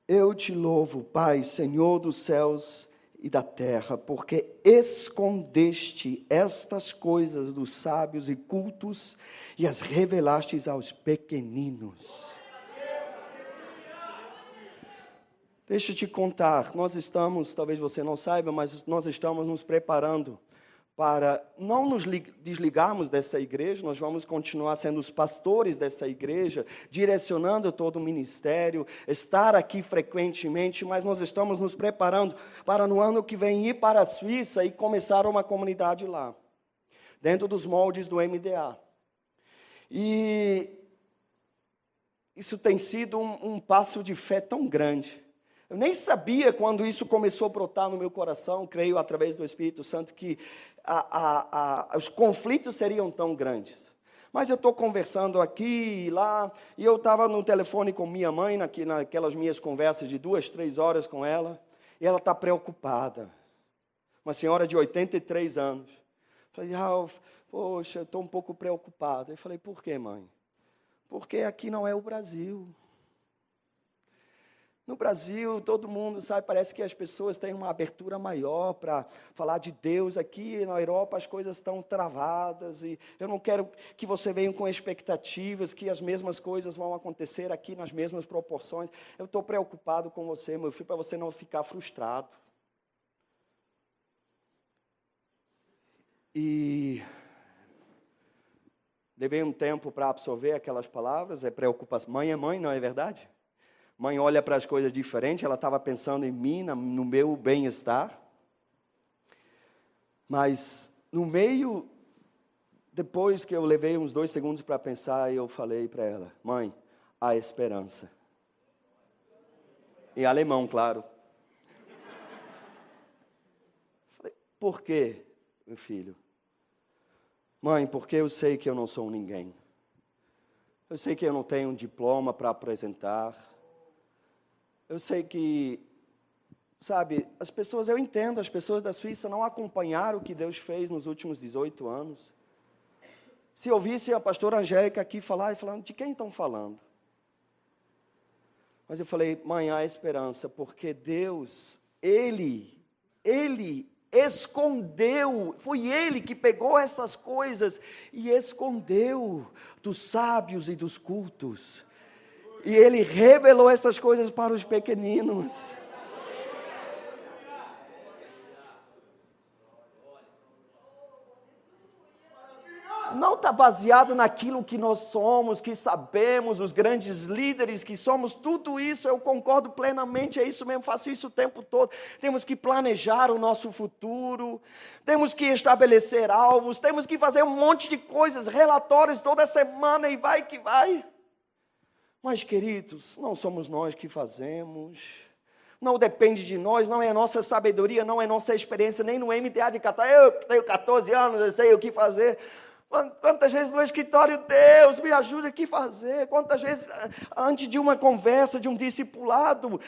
Eu te louvo, Pai, Senhor dos céus e da terra, porque escondeste estas coisas dos sábios e cultos e as revelastes aos pequeninos. Deixa eu te contar, nós estamos, talvez você não saiba, mas nós estamos nos preparando para não nos desligarmos dessa igreja. Nós vamos continuar sendo os pastores dessa igreja, direcionando todo o ministério, estar aqui frequentemente, mas nós estamos nos preparando para no ano que vem ir para a Suíça e começar uma comunidade lá, dentro dos moldes do MDA. E isso tem sido um passo de fé tão grande. Eu nem sabia quando isso começou a brotar no meu coração, creio através do Espírito Santo, que os conflitos seriam tão grandes. Mas eu estou conversando aqui e lá, e eu estava no telefone com minha mãe, naquelas minhas conversas de 2, 3 horas com ela, e ela está preocupada. Uma senhora de 83 anos. Falei, Ralph, poxa, eu estou um pouco preocupada. Eu falei, por quê, mãe? Porque aqui não é o Brasil. No Brasil, todo mundo sabe, parece que as pessoas têm uma abertura maior para falar de Deus. Aqui na Europa as coisas estão travadas e eu não quero que você venha com expectativas que as mesmas coisas vão acontecer aqui nas mesmas proporções. Eu estou preocupado com você, meu filho, para você não ficar frustrado. E levei um tempo para absorver aquelas palavras, é preocupação. Mãe é mãe, não é verdade? Mãe olha para as coisas diferentes, ela estava pensando em mim, no meu bem-estar. Mas, no meio, depois que eu levei uns 2 segundos para pensar, eu falei para ela, mãe, há esperança. Em alemão, claro. Falei, por quê, meu filho? Mãe, porque eu sei que eu não sou um ninguém. Eu sei que eu não tenho um diploma para apresentar. Eu sei que, sabe, eu entendo, as pessoas da Suíça não acompanharam o que Deus fez nos últimos 18 anos. Se ouvisse a pastora Angélica aqui falar, e falando, de quem estão falando? Mas eu falei, mãe, há esperança, porque Deus, Ele escondeu, foi Ele que pegou essas coisas e escondeu dos sábios e dos cultos. E Ele revelou essas coisas para os pequeninos. Não está baseado naquilo que nós somos, que sabemos, os grandes líderes que somos, tudo isso eu concordo plenamente, é isso mesmo, faço isso o tempo todo. Temos que planejar o nosso futuro, temos que estabelecer alvos, temos que fazer um monte de coisas, relatórios toda semana e vai que vai. Mas, queridos, não somos nós que fazemos, não depende de nós, não é nossa sabedoria, não é nossa experiência, nem no MDA de Catar. Eu tenho 14 anos, eu sei o que fazer. Quantas vezes no escritório, Deus, me ajuda aqui a fazer. Quantas vezes antes de uma conversa, de um discipulado,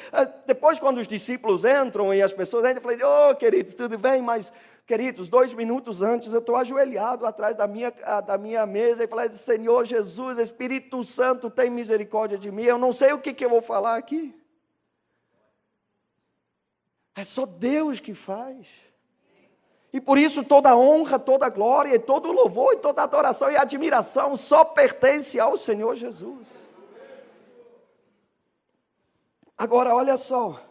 depois quando os discípulos entram e as pessoas entram, eu falei, querido, tudo bem, mas, queridos, 2 minutos antes eu estou ajoelhado atrás da minha mesa e falei, Senhor Jesus, Espírito Santo, tem misericórdia de mim, eu não sei o que eu vou falar aqui. É só Deus que faz. E por isso toda honra, toda glória, e todo louvor, e toda adoração e admiração só pertence ao Senhor Jesus. Agora olha só,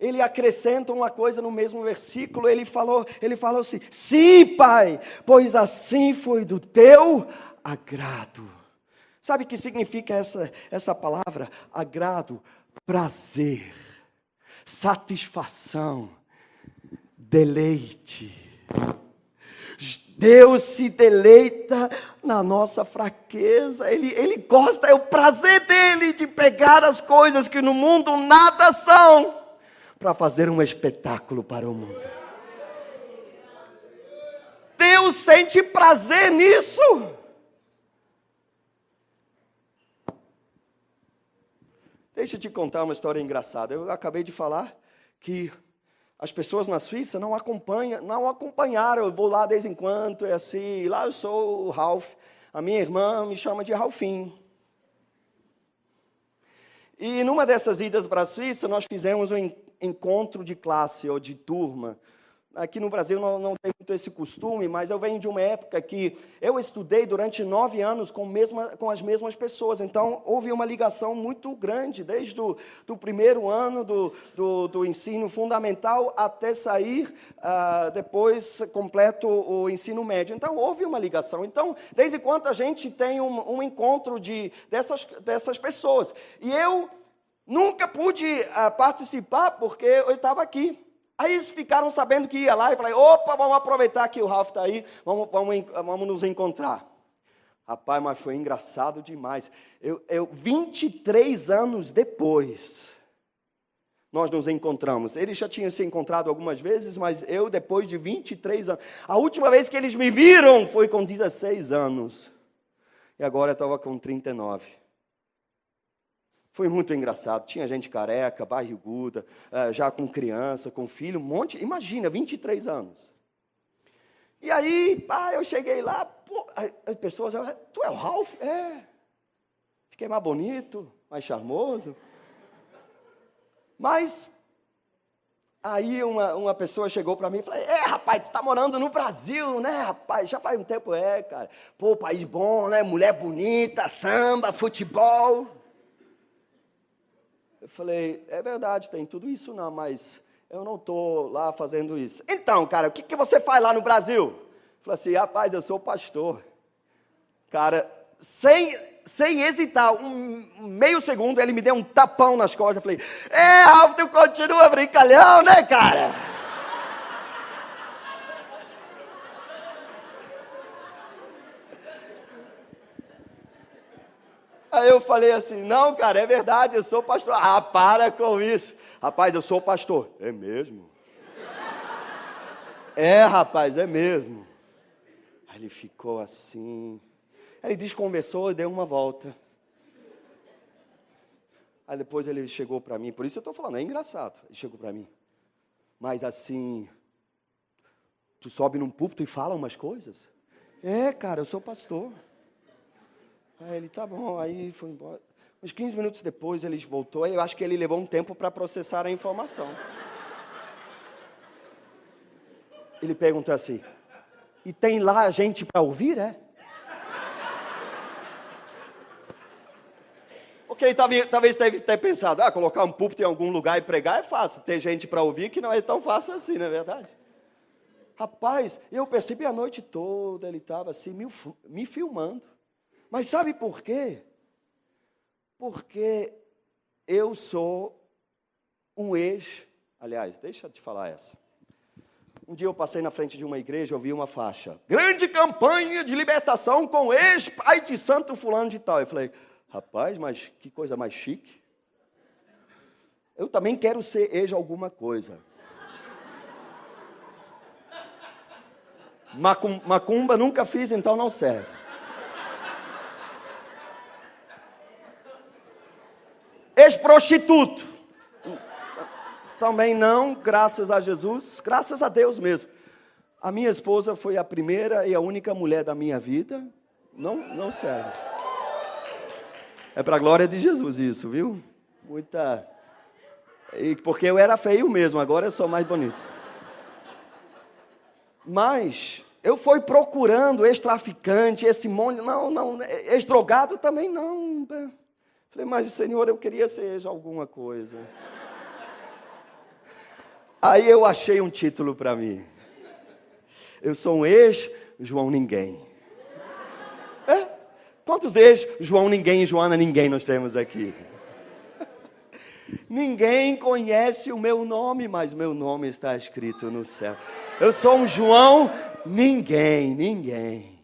ele acrescenta uma coisa no mesmo versículo, ele falou assim, sim, Pai, pois assim foi do teu agrado. Sabe o que significa essa palavra? Agrado, prazer, satisfação, deleite. Deus se deleita na nossa fraqueza, Ele gosta, é o prazer dEle de pegar as coisas que no mundo nada são, para fazer um espetáculo para o mundo. Deus sente prazer nisso. Deixa eu te contar uma história engraçada. Eu acabei de falar que as pessoas na Suíça não acompanharam. Eu vou lá de vez em quando, é assim. Lá eu sou o Ralph. A minha irmã me chama de Ralfinho. E numa dessas idas para a Suíça, nós fizemos um encontro de classe ou de turma. Aqui no Brasil não tem muito esse costume, mas eu venho de uma época que eu estudei durante 9 anos com as mesmas pessoas. Então, houve uma ligação muito grande, desde do primeiro ano do ensino fundamental até sair, depois completo o ensino médio. Então, houve uma ligação. Então, desde quando a gente tem um encontro dessas pessoas. E eu nunca pude participar porque eu estava aqui. Aí eles ficaram sabendo que ia lá e falei, opa, vamos aproveitar que o Ralph está aí, vamos nos encontrar. Rapaz, mas foi engraçado demais. 23 anos depois, nós nos encontramos. Eles já tinham se encontrado algumas vezes, mas eu, depois de 23 anos, a última vez que eles me viram foi com 16 anos. E agora eu estava com 39. Foi muito engraçado, tinha gente careca, barriguda, já com criança, com filho, um monte, imagina, 23 anos. E aí, eu cheguei lá, as pessoas já, tu é o Ralph? É. Fiquei mais bonito, mais charmoso. Mas, aí uma pessoa chegou para mim e falou, rapaz, tu tá morando no Brasil, né, rapaz? Já faz um tempo, cara. Pô, país bom, né, mulher bonita, samba, futebol. Eu falei, é verdade, tem tudo isso não, mas eu não estou lá fazendo isso. Então, cara, o que você faz lá no Brasil? Eu falei assim, rapaz, eu sou pastor. Cara, sem hesitar, meio segundo, ele me deu um tapão nas costas. Eu falei, Ralph, tu continua brincalhão, né, cara? Aí eu falei assim, não, cara, é verdade, eu sou pastor. Ah, para com isso. Rapaz, eu sou pastor. É mesmo? Rapaz, é mesmo. Aí ele ficou assim. Aí ele desconversou e deu uma volta. Aí depois ele chegou para mim, por isso eu estou falando, é engraçado. Ele chegou para mim. Mas assim, tu sobe num púlpito e fala umas coisas? Cara, eu sou pastor. Aí ele, tá bom, aí foi embora. Uns 15 minutos depois ele voltou, eu acho que ele levou um tempo para processar a informação. Ele perguntou assim, e tem lá gente para ouvir, Porque talvez deve ter pensado, colocar um púlpito em algum lugar e pregar é fácil, ter gente para ouvir que não é tão fácil assim, não é verdade? Rapaz, eu percebi a noite toda, ele estava assim, me filmando. Mas sabe por quê? Porque eu sou um aliás, deixa eu te falar essa. Um dia eu passei na frente de uma igreja, eu vi uma faixa. Grande campanha de libertação com ex-pai de santo fulano de tal. Eu falei, rapaz, mas que coisa mais chique. Eu também quero ser ex alguma coisa. Macumba nunca fiz, então não serve. Ex-prostituto. Também não, graças a Jesus, graças a Deus mesmo. A minha esposa foi a primeira e a única mulher da minha vida. Não serve. É para a glória de Jesus isso, viu? Porque eu era feio mesmo, agora eu sou mais bonito. Mas eu fui procurando ex-traficante, esse monte, ex-drogado também não. Falei, mas Senhor, eu queria ser alguma coisa. Aí eu achei um título para mim. Eu sou um ex-João Ninguém. Quantos ex-João Ninguém e Joana Ninguém nós temos aqui? Ninguém conhece o meu nome, mas meu nome está escrito no céu. Eu sou um João Ninguém.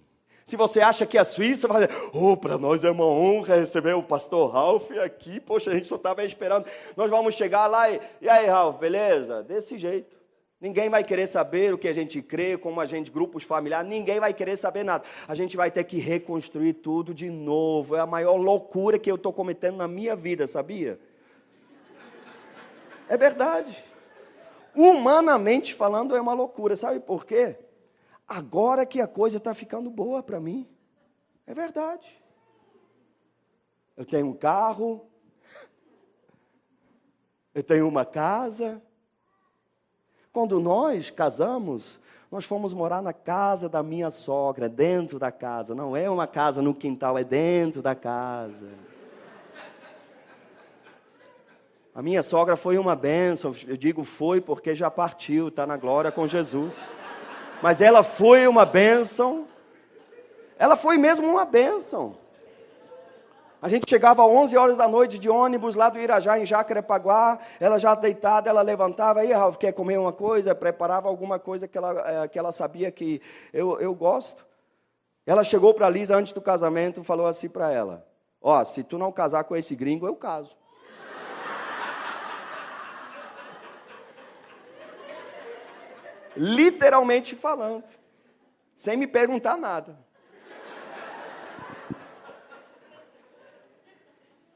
Se você acha que é a Suíça, vai dizer, para nós é uma honra receber o pastor Ralph aqui. Poxa, a gente só estava esperando. Nós vamos chegar lá e aí, Ralph, beleza? Desse jeito. Ninguém vai querer saber o que a gente crê, como a gente, grupos familiares, ninguém vai querer saber nada. A gente vai ter que reconstruir tudo de novo. É a maior loucura que eu estou cometendo na minha vida, sabia? É verdade. Humanamente falando, é uma loucura. Sabe por quê? Agora que a coisa está ficando boa para mim. É verdade. Eu tenho um carro. Eu tenho uma casa. Quando nós casamos, nós fomos morar na casa da minha sogra, dentro da casa. Não é uma casa no quintal, é dentro da casa. A minha sogra foi uma bênção, eu digo foi porque já partiu, está na glória com Jesus. Mas ela foi uma bênção, ela foi mesmo uma bênção. A gente chegava às 11 horas da noite de ônibus lá do Irajá, em Jacarepaguá, ela já deitada, ela levantava, aí Ralf, quer comer uma coisa? Preparava alguma coisa que ela sabia que eu gosto. Ela chegou para a Lisa antes do casamento e falou assim para ela, se tu não casar com esse gringo, eu caso. Literalmente falando, sem me perguntar nada.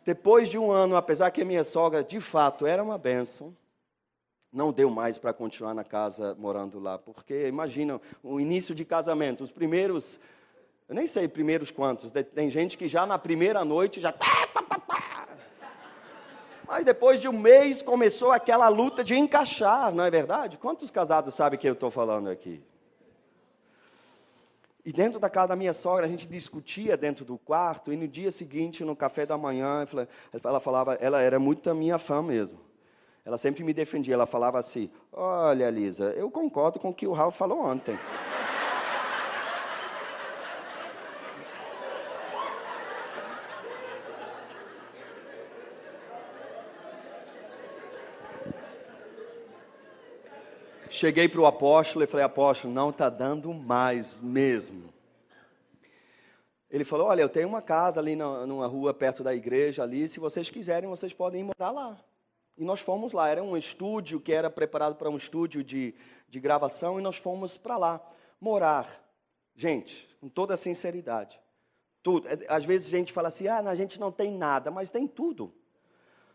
Depois de um ano, apesar que a minha sogra, de fato, era uma bênção, não deu mais para continuar na casa, morando lá. Porque, imagina, o início de casamento, os primeiros, eu nem sei primeiros quantos, tem gente que já na primeira noite já... Mas depois de um mês começou aquela luta de encaixar, não é verdade? Quantos casados sabem que eu estou falando aqui? E dentro da casa da minha sogra, a gente discutia dentro do quarto, e no dia seguinte, no café da manhã, ela falava, ela era muito a minha fã mesmo. Ela sempre me defendia, ela falava assim, olha, Lisa, eu concordo com o que o Ralph falou ontem. Cheguei para o apóstolo e falei, apóstolo, não está dando mais mesmo. Ele falou, olha, eu tenho uma casa ali numa rua perto da igreja ali, se vocês quiserem, vocês podem ir morar lá. E nós fomos lá, era um estúdio que era preparado para um estúdio de gravação, e nós fomos para lá morar. Gente, com toda a sinceridade, tudo. Às vezes a gente fala assim, a gente não tem nada, mas tem tudo.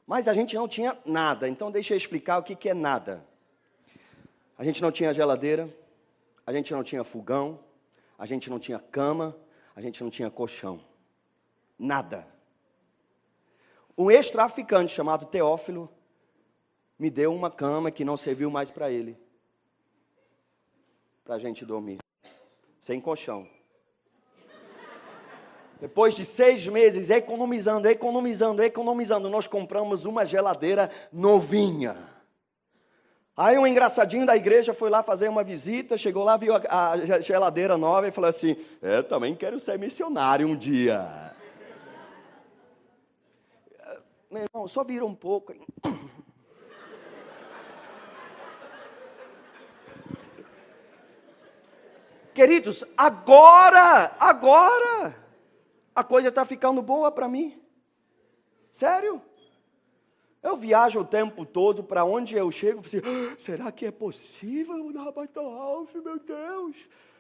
Mas a gente não tinha nada, então deixa eu explicar o que é nada. A gente não tinha geladeira, a gente não tinha fogão, a gente não tinha cama, a gente não tinha colchão. Nada. Um ex-traficante chamado Teófilo me deu uma cama que não serviu mais para ele. Para a gente dormir. Sem colchão. Depois de 6 meses economizando, nós compramos uma geladeira novinha. Aí um engraçadinho da igreja foi lá fazer uma visita, chegou lá, viu a geladeira nova e falou assim, também quero ser missionário um dia. Meu irmão, só vira um pouco. Queridos, agora, a coisa está ficando boa para mim. Sério? Eu viajo o tempo todo, para onde eu chego, assim, será que é possível, Pastor Ralph, meu Deus?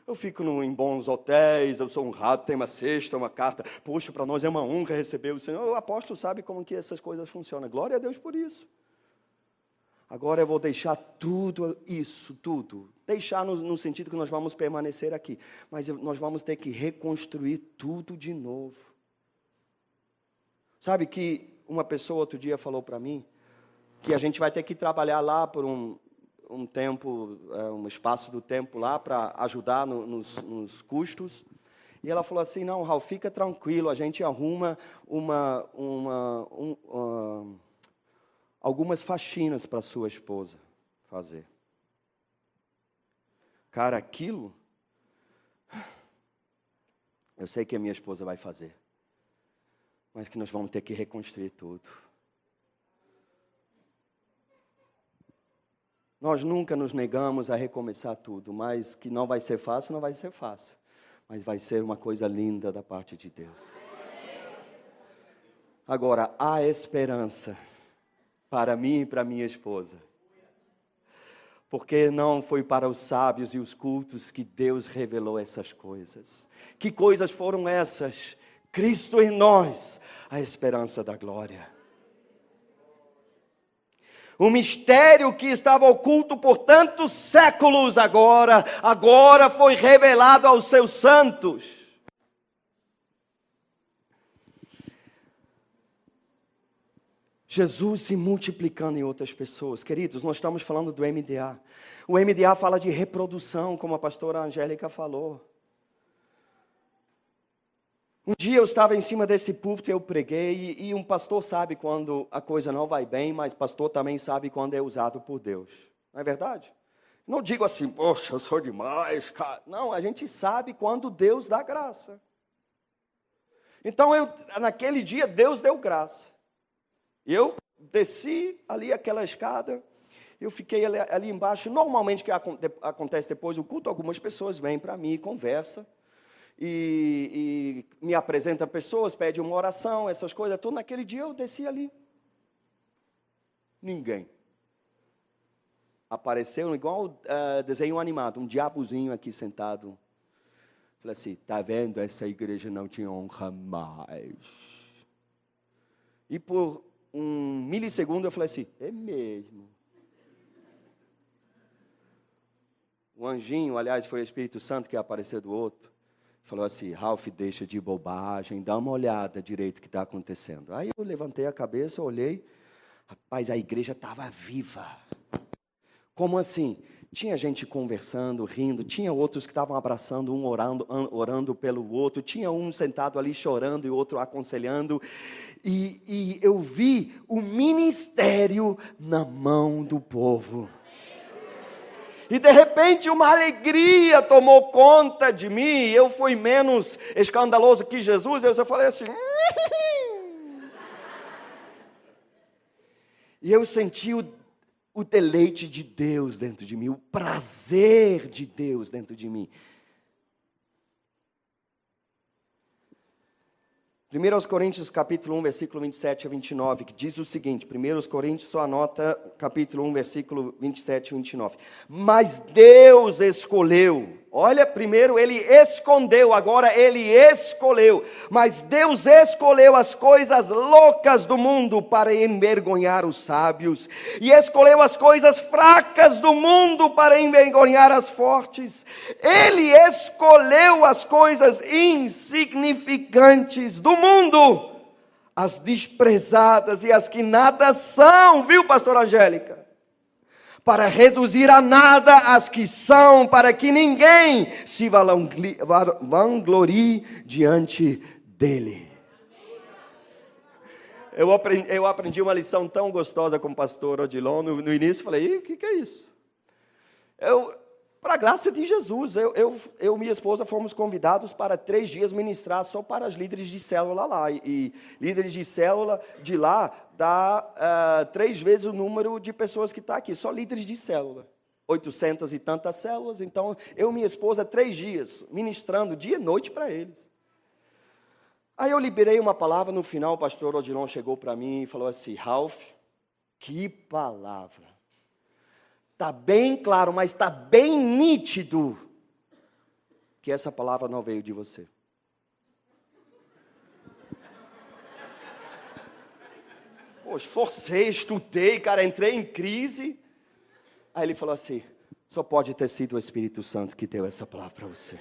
Eu fico em bons hotéis, eu sou honrado, tem uma cesta, uma carta. Poxa, para nós é uma honra receber o Senhor. O apóstolo sabe como que essas coisas funcionam. Glória a Deus por isso. Agora eu vou deixar tudo isso, tudo. Deixar no sentido que nós vamos permanecer aqui. Mas nós vamos ter que reconstruir tudo de novo. Sabe que uma pessoa outro dia falou para mim que a gente vai ter que trabalhar lá por um tempo, um espaço do tempo lá para ajudar nos custos. E ela falou assim, não, Raul, fica tranquilo, a gente arruma algumas faxinas para sua esposa fazer. Cara, aquilo, eu sei que a minha esposa vai fazer, mas que nós vamos ter que reconstruir tudo. Nós nunca nos negamos a recomeçar tudo, mas que não vai ser fácil, não vai ser fácil. Mas vai ser uma coisa linda da parte de Deus. Agora, há esperança para mim e para minha esposa. Porque não foi para os sábios e os cultos que Deus revelou essas coisas. Que coisas foram essas? Cristo em nós, a esperança da glória. O mistério que estava oculto por tantos séculos agora foi revelado aos seus santos. Jesus se multiplicando em outras pessoas. Queridos, nós estamos falando do MDA. O MDA fala de reprodução, como a pastora Angélica falou. Um dia eu estava em cima desse púlpito e eu preguei, e um pastor sabe quando a coisa não vai bem, mas pastor também sabe quando é usado por Deus. Não é verdade? Não digo assim, poxa, eu sou demais, cara. Não, a gente sabe quando Deus dá graça. Então, naquele dia, Deus deu graça. Eu desci ali aquela escada, eu fiquei ali embaixo. Normalmente, o que acontece depois do culto, algumas pessoas vêm para mim e conversam. E me apresenta pessoas, pede uma oração, essas coisas. Tudo naquele dia eu desci ali. Ninguém. Apareceu igual desenho animado, um diabozinho aqui sentado. Falei assim, tá vendo? Essa igreja não te honra mais. E por um milissegundo eu falei assim, é mesmo. O anjinho, aliás, foi o Espírito Santo que apareceu do outro. Falou assim, Ralph, deixa de bobagem, dá uma olhada direito o que está acontecendo. Aí eu levantei a cabeça, olhei, rapaz, a igreja estava viva. Como assim? Tinha gente conversando, rindo, tinha outros que estavam abraçando, um orando pelo outro, tinha um sentado ali chorando e outro aconselhando. E eu vi o ministério na mão do povo. E de repente uma alegria tomou conta de mim. Eu fui menos escandaloso que Jesus. Eu só falei assim. E eu senti o deleite de Deus dentro de mim. O prazer de Deus dentro de mim. 1 Coríntios capítulo 1, versículo 27 a 29, que diz o seguinte, 1 Coríntios, só anota capítulo 1, versículo 27 e 29. Mas Deus escolheu, olha, primeiro ele escondeu, agora ele escolheu. Mas Deus escolheu as coisas loucas do mundo para envergonhar os sábios. E escolheu as coisas fracas do mundo para envergonhar as fortes. Ele escolheu as coisas insignificantes do mundo, as desprezadas e as que nada são, viu, pastora Angélica? Para reduzir a nada as que são, para que ninguém se vanglorie diante dele. Eu aprendi uma lição tão gostosa com o pastor Odilon no início, falei, o que é isso? Para a graça de Jesus, eu e minha esposa fomos convidados para 3 dias ministrar só para os líderes de célula lá. E líderes de célula de lá dá 3 vezes o número de pessoas que está aqui, só líderes de célula. 800 e tantas células, então eu e minha esposa 3 dias ministrando dia e noite para eles. Aí eu liberei uma palavra, no final o pastor Odilon chegou para mim e falou assim, Ralph, que palavra. Está bem claro, mas está bem nítido que essa palavra não veio de você. Poxa, forcei, estudei, cara, entrei em crise. Aí ele falou assim, só pode ter sido o Espírito Santo que deu essa palavra para você.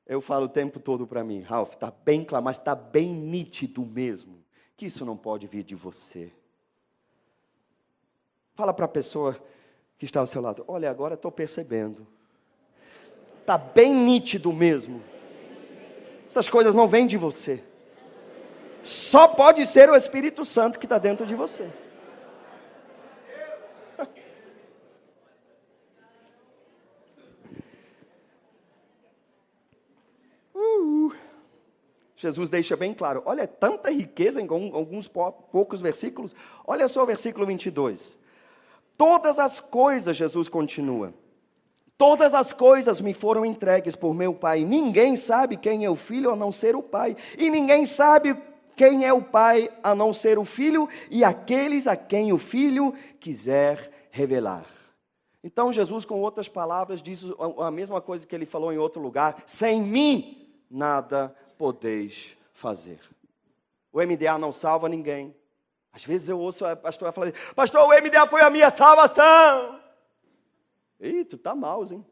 Eu falo o tempo todo para mim, Ralph, está bem claro, mas está bem nítido mesmo, que isso não pode vir de você. Fala para a pessoa que está ao seu lado, olha, agora estou percebendo. Está bem nítido mesmo. Essas coisas não vêm de você. Só pode ser o Espírito Santo que está dentro de você. Jesus deixa bem claro, olha, tanta riqueza em alguns poucos versículos. Olha só o versículo 22. Todas as coisas, Jesus continua, todas as coisas me foram entregues por meu Pai. Ninguém sabe quem é o Filho a não ser o Pai. E ninguém sabe quem é o Pai a não ser o Filho e aqueles a quem o Filho quiser revelar. Então Jesus, com outras palavras, diz a mesma coisa que ele falou em outro lugar. Sem mim, nada podeis fazer. O MDA não salva ninguém. Às vezes eu ouço a pastora falar, pastor, o MDA foi a minha salvação. Ih, tu tá mal, hein?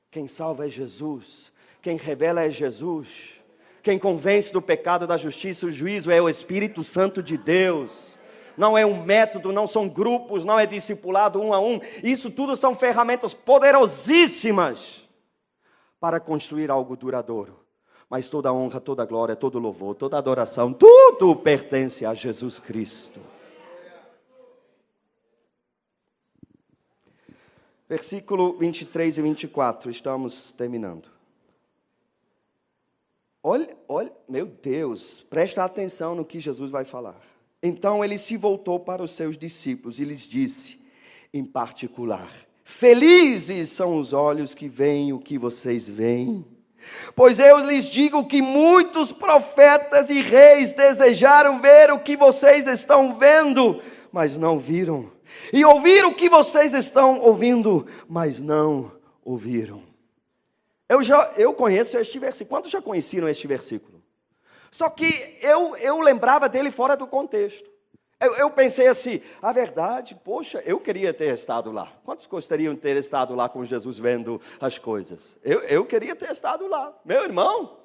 Quem salva é Jesus. Quem revela é Jesus. Quem convence do pecado, da justiça, o juízo é o Espírito Santo de Deus. Não é um método, não são grupos, não é discipulado um a um. Isso tudo são ferramentas poderosíssimas para construir algo duradouro. Mas toda a honra, toda a glória, todo o louvor, toda a adoração, tudo pertence a Jesus Cristo. Versículo 23 e 24, estamos terminando. Olha, meu Deus, presta atenção no que Jesus vai falar. Então ele se voltou para os seus discípulos e lhes disse, em particular, felizes são os olhos que veem o que vocês veem. Pois eu lhes digo que muitos profetas e reis desejaram ver o que vocês estão vendo, mas não viram. E ouvir o que vocês estão ouvindo, mas não ouviram. Eu conheço este versículo. Quantos já conheciam este versículo? Só que eu lembrava dele fora do contexto. Eu pensei assim, a verdade, poxa, eu queria ter estado lá. Quantos gostariam de ter estado lá com Jesus vendo as coisas? Eu queria ter estado lá. Meu irmão,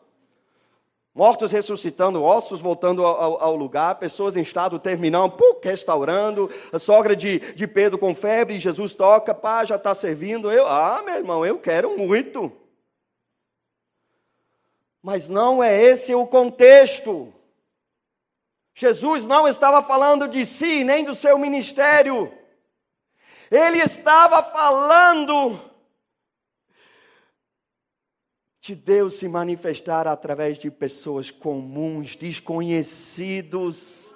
mortos ressuscitando, ossos voltando ao lugar, pessoas em estado terminal, restaurando, a sogra de Pedro com febre, Jesus toca, pá, já está servindo. Meu irmão, eu quero muito. Mas não é esse o contexto. Jesus não estava falando de si, nem do seu ministério. Ele estava falando de Deus se manifestar através de pessoas comuns, desconhecidos.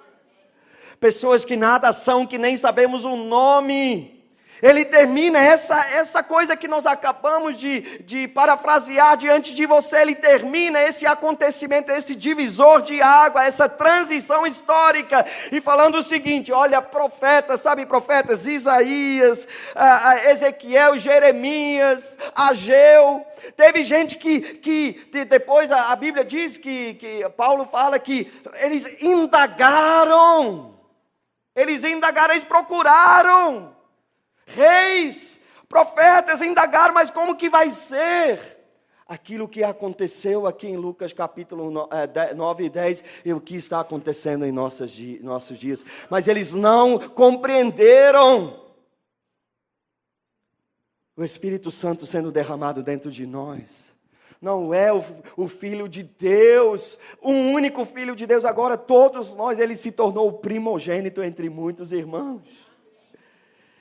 Pessoas que nada são, que nem sabemos o nome. Ele termina essa coisa que nós acabamos de parafrasear diante de você. Ele termina esse acontecimento, esse divisor de água, essa transição histórica. E falando o seguinte, olha, profetas, sabe profetas? Isaías, Ezequiel, Jeremias, Ageu. Teve gente que depois a Bíblia diz que Paulo fala que eles indagaram. Eles procuraram. Reis, profetas indagaram, mas como que vai ser? Aquilo que aconteceu aqui em Lucas capítulo 9 e 10 e o que está acontecendo em nossos dias. Mas eles não compreenderam o Espírito Santo sendo derramado dentro de nós. Não é o Filho de Deus, o único Filho de Deus. Agora todos nós, ele se tornou o primogênito entre muitos irmãos.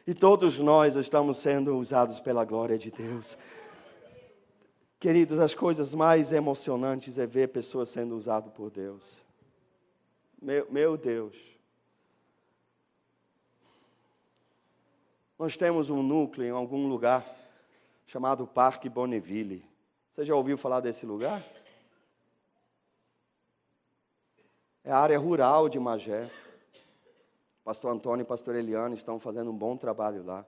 E todos nós estamos sendo usados pela glória de Deus. Queridos, as coisas mais emocionantes é ver pessoas sendo usadas por Deus. Meu Deus. Nós temos um núcleo em algum lugar chamado Parque Bonneville. Você já ouviu falar desse lugar? É a área rural de Magé. Pastor Antônio e pastor Eliane estão fazendo um bom trabalho lá.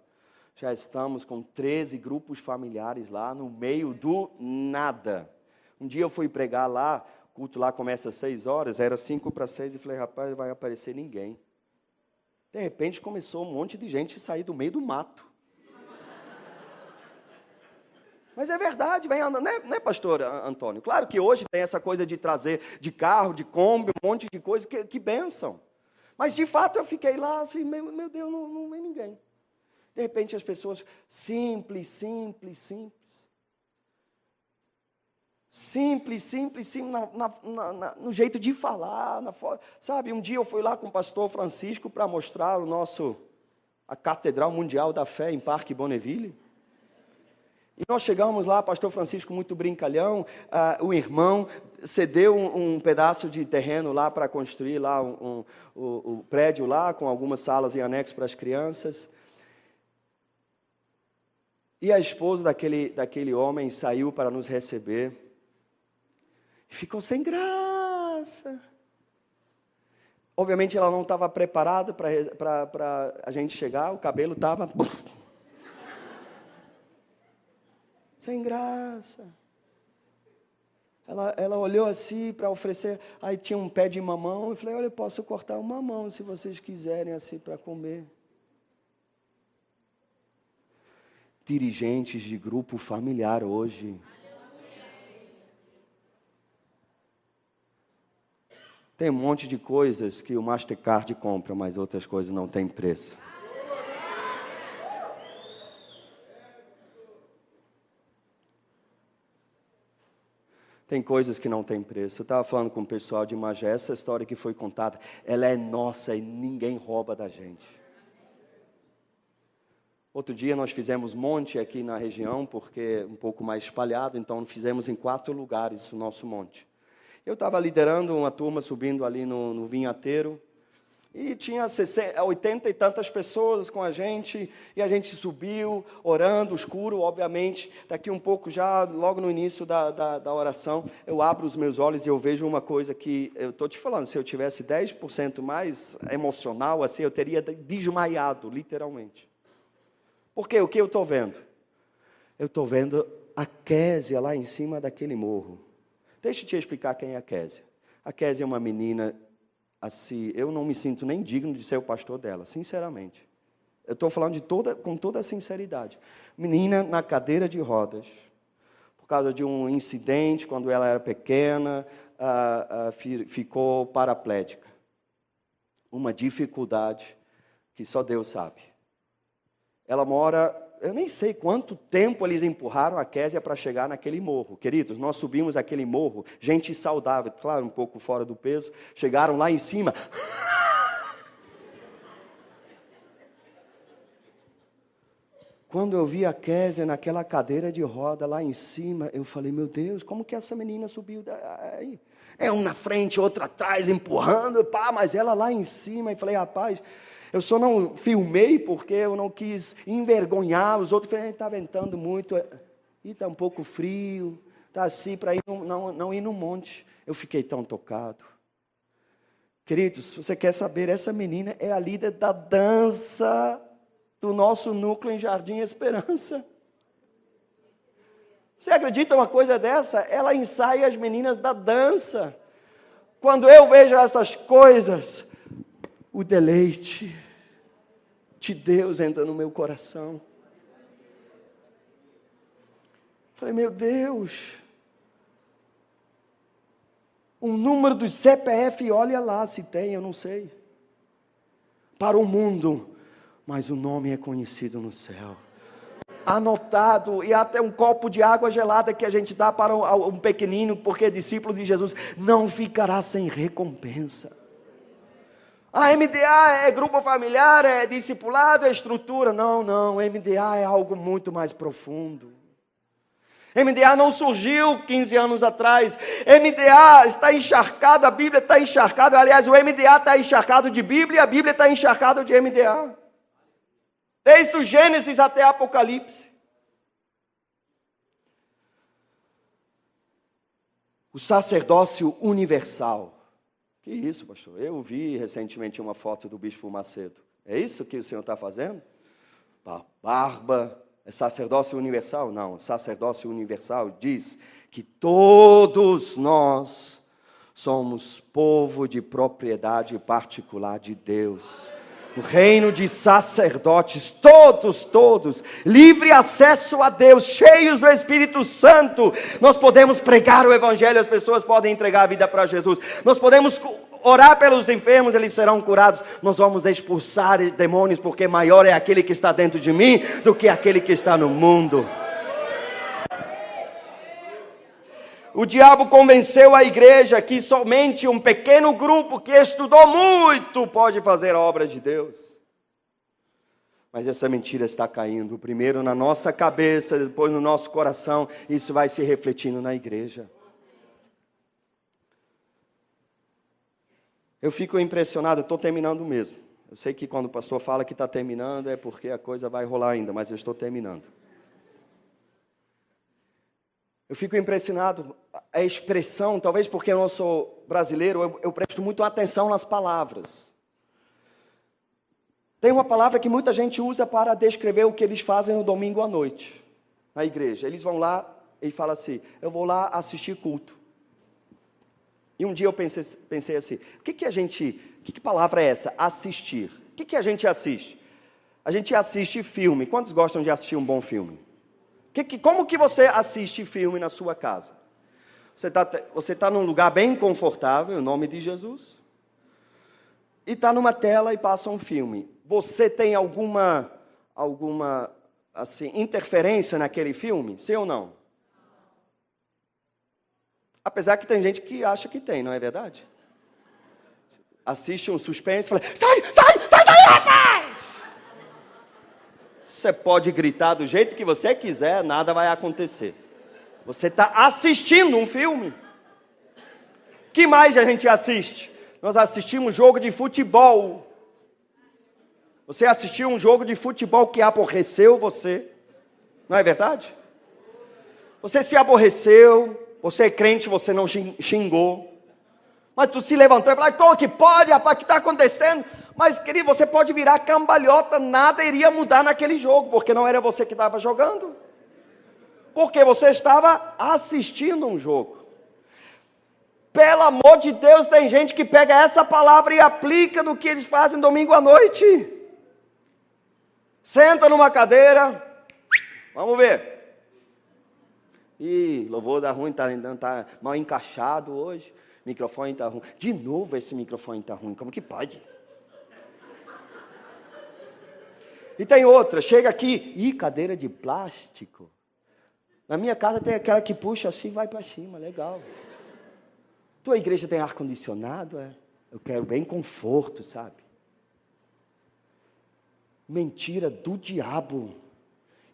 Já estamos com 13 grupos familiares lá, no meio do nada. Um dia eu fui pregar lá, o culto lá começa às 6 horas, era 5 para 6, e falei, rapaz, não vai aparecer ninguém. De repente começou um monte de gente a sair do meio do mato. Mas é verdade, vem andando, né, pastor Antônio? Claro que hoje tem essa coisa de trazer de carro, de Kombi, um monte de coisa, que bênção. Mas de fato eu fiquei lá assim, meu Deus, não vem ninguém. De repente as pessoas, simples. Simples, no jeito de falar, sabe? Um dia eu fui lá com o pastor Francisco para mostrar a Catedral Mundial da Fé em Parque Bonneville. E nós chegamos lá, pastor Francisco muito brincalhão, o irmão cedeu um pedaço de terreno lá para construir lá o prédio lá, com algumas salas e anexos para as crianças. E a esposa daquele homem saiu para nos receber. E ficou sem graça. Obviamente ela não estava preparada para a gente chegar, o cabelo estava... sem graça. Ela olhou assim para oferecer, aí tinha um pé de mamão, eu falei, olha, eu posso cortar um mamão se vocês quiserem assim para comer. Dirigentes de grupo familiar hoje. Tem um monte de coisas que o Mastercard compra, mas outras coisas não têm preço. Tem coisas que não têm preço. Eu estava falando com o pessoal de Magé, essa história que foi contada, ela é nossa e ninguém rouba da gente. Outro dia nós fizemos monte aqui na região, porque um pouco mais espalhado, então fizemos em 4 lugares o nosso monte. Eu estava liderando uma turma subindo ali no Vinhateiro, e tinha 80 e tantas pessoas com a gente, e a gente subiu, orando, escuro, obviamente. Daqui um pouco, já logo no início da oração, eu abro os meus olhos e eu vejo uma coisa que, eu estou te falando, se eu tivesse 10% mais emocional, assim, eu teria desmaiado, literalmente. Porque o que eu estou vendo? Eu estou vendo a Késia lá em cima daquele morro. Deixa eu te explicar quem é a Késia. A Késia é uma menina... assim, eu não me sinto nem digno de ser o pastor dela, sinceramente. Eu estou falando com toda a sinceridade. Menina na cadeira de rodas, por causa de um incidente, quando ela era pequena, ficou paraplégica. Uma dificuldade que só Deus sabe. Ela mora... eu nem sei quanto tempo eles empurraram a Késia para chegar naquele morro. Queridos, nós subimos aquele morro, gente saudável, claro, um pouco fora do peso, chegaram lá em cima. Quando eu vi a Késia naquela cadeira de roda lá em cima, eu falei, meu Deus, como que essa menina subiu daí? É um na frente, outro atrás, empurrando, mas ela lá em cima. E falei, rapaz... eu só não filmei porque eu não quis envergonhar os outros. Falei, está ventando muito, e está um pouco frio, está assim para não ir no monte. Eu fiquei tão tocado. Queridos, se você quer saber, essa menina é a líder da dança do nosso núcleo em Jardim Esperança. Você acredita uma coisa dessa? Ela ensaia as meninas da dança. Quando eu vejo essas coisas... o deleite de Deus entra no meu coração. Falei, meu Deus, o número do CPF, olha lá se tem, eu não sei. Para o mundo, mas o nome é conhecido no céu. Anotado, e até um copo de água gelada que a gente dá para um pequenino, porque é discípulo de Jesus, não ficará sem recompensa. A MDA é grupo familiar, é discipulado, é estrutura. Não, MDA é algo muito mais profundo. MDA não surgiu 15 anos atrás. MDA está encharcado, a Bíblia está encharcada. Aliás, o MDA está encharcado de Bíblia e a Bíblia está encharcada de MDA. Desde o Gênesis até Apocalipse. O sacerdócio universal. Que isso, pastor? Eu vi recentemente uma foto do Bispo Macedo. É isso que o senhor está fazendo? Barba, é sacerdócio universal? Não, sacerdócio universal diz que todos nós somos povo de propriedade particular de Deus. O reino de sacerdotes, todos, livre acesso a Deus, cheios do Espírito Santo. Nós podemos pregar o Evangelho, as pessoas podem entregar a vida para Jesus. Nós podemos orar pelos enfermos, eles serão curados. Nós vamos expulsar demônios, porque maior é aquele que está dentro de mim do que aquele que está no mundo. O diabo convenceu a igreja que somente um pequeno grupo que estudou muito pode fazer a obra de Deus. Mas essa mentira está caindo, primeiro na nossa cabeça, depois no nosso coração, isso vai se refletindo na igreja. Eu fico impressionado, estou terminando mesmo. Eu sei que quando o pastor fala que está terminando, é porque a coisa vai rolar ainda, mas eu estou terminando. Eu fico impressionado, a expressão, talvez porque eu não sou brasileiro, eu presto muito atenção nas palavras. Tem uma palavra que muita gente usa para descrever o que eles fazem no domingo à noite, na igreja. Eles vão lá e falam assim, eu vou lá assistir culto. E um dia eu pensei assim, que palavra é essa? Assistir. O que a gente assiste? A gente assiste filme. Quantos gostam de assistir um bom filme? Como que você assiste filme na sua casa? Você tá num lugar bem confortável, em nome de Jesus, e está numa tela e passa um filme. Você tem alguma assim, interferência naquele filme? Sim ou não? Apesar que tem gente que acha que tem, não é verdade? Assiste um suspense e fala, sai daí, rapaz! Você pode gritar do jeito que você quiser, nada vai acontecer. Você está assistindo um filme. Que mais a gente assiste? Nós assistimos jogo de futebol. Você assistiu um jogo de futebol que aborreceu você. Não é verdade? Você se aborreceu, você é crente, você não xingou. Mas tu se levantou e falou, como que pode, rapaz, o que está acontecendo? Mas, querido, você pode virar cambalhota, nada iria mudar naquele jogo, porque não era você que estava jogando. Porque você estava assistindo um jogo. Pelo amor de Deus, tem gente que pega essa palavra e aplica no que eles fazem domingo à noite. Senta numa cadeira, vamos ver. Ih, louvor da ruim, tá mal encaixado hoje. Microfone está ruim. De novo esse microfone está ruim, como que pode? E tem outra, chega aqui, cadeira de plástico. Na minha casa tem aquela que puxa assim e vai para cima, legal. Tua igreja tem ar-condicionado? É? Eu quero bem conforto, sabe? Mentira do diabo.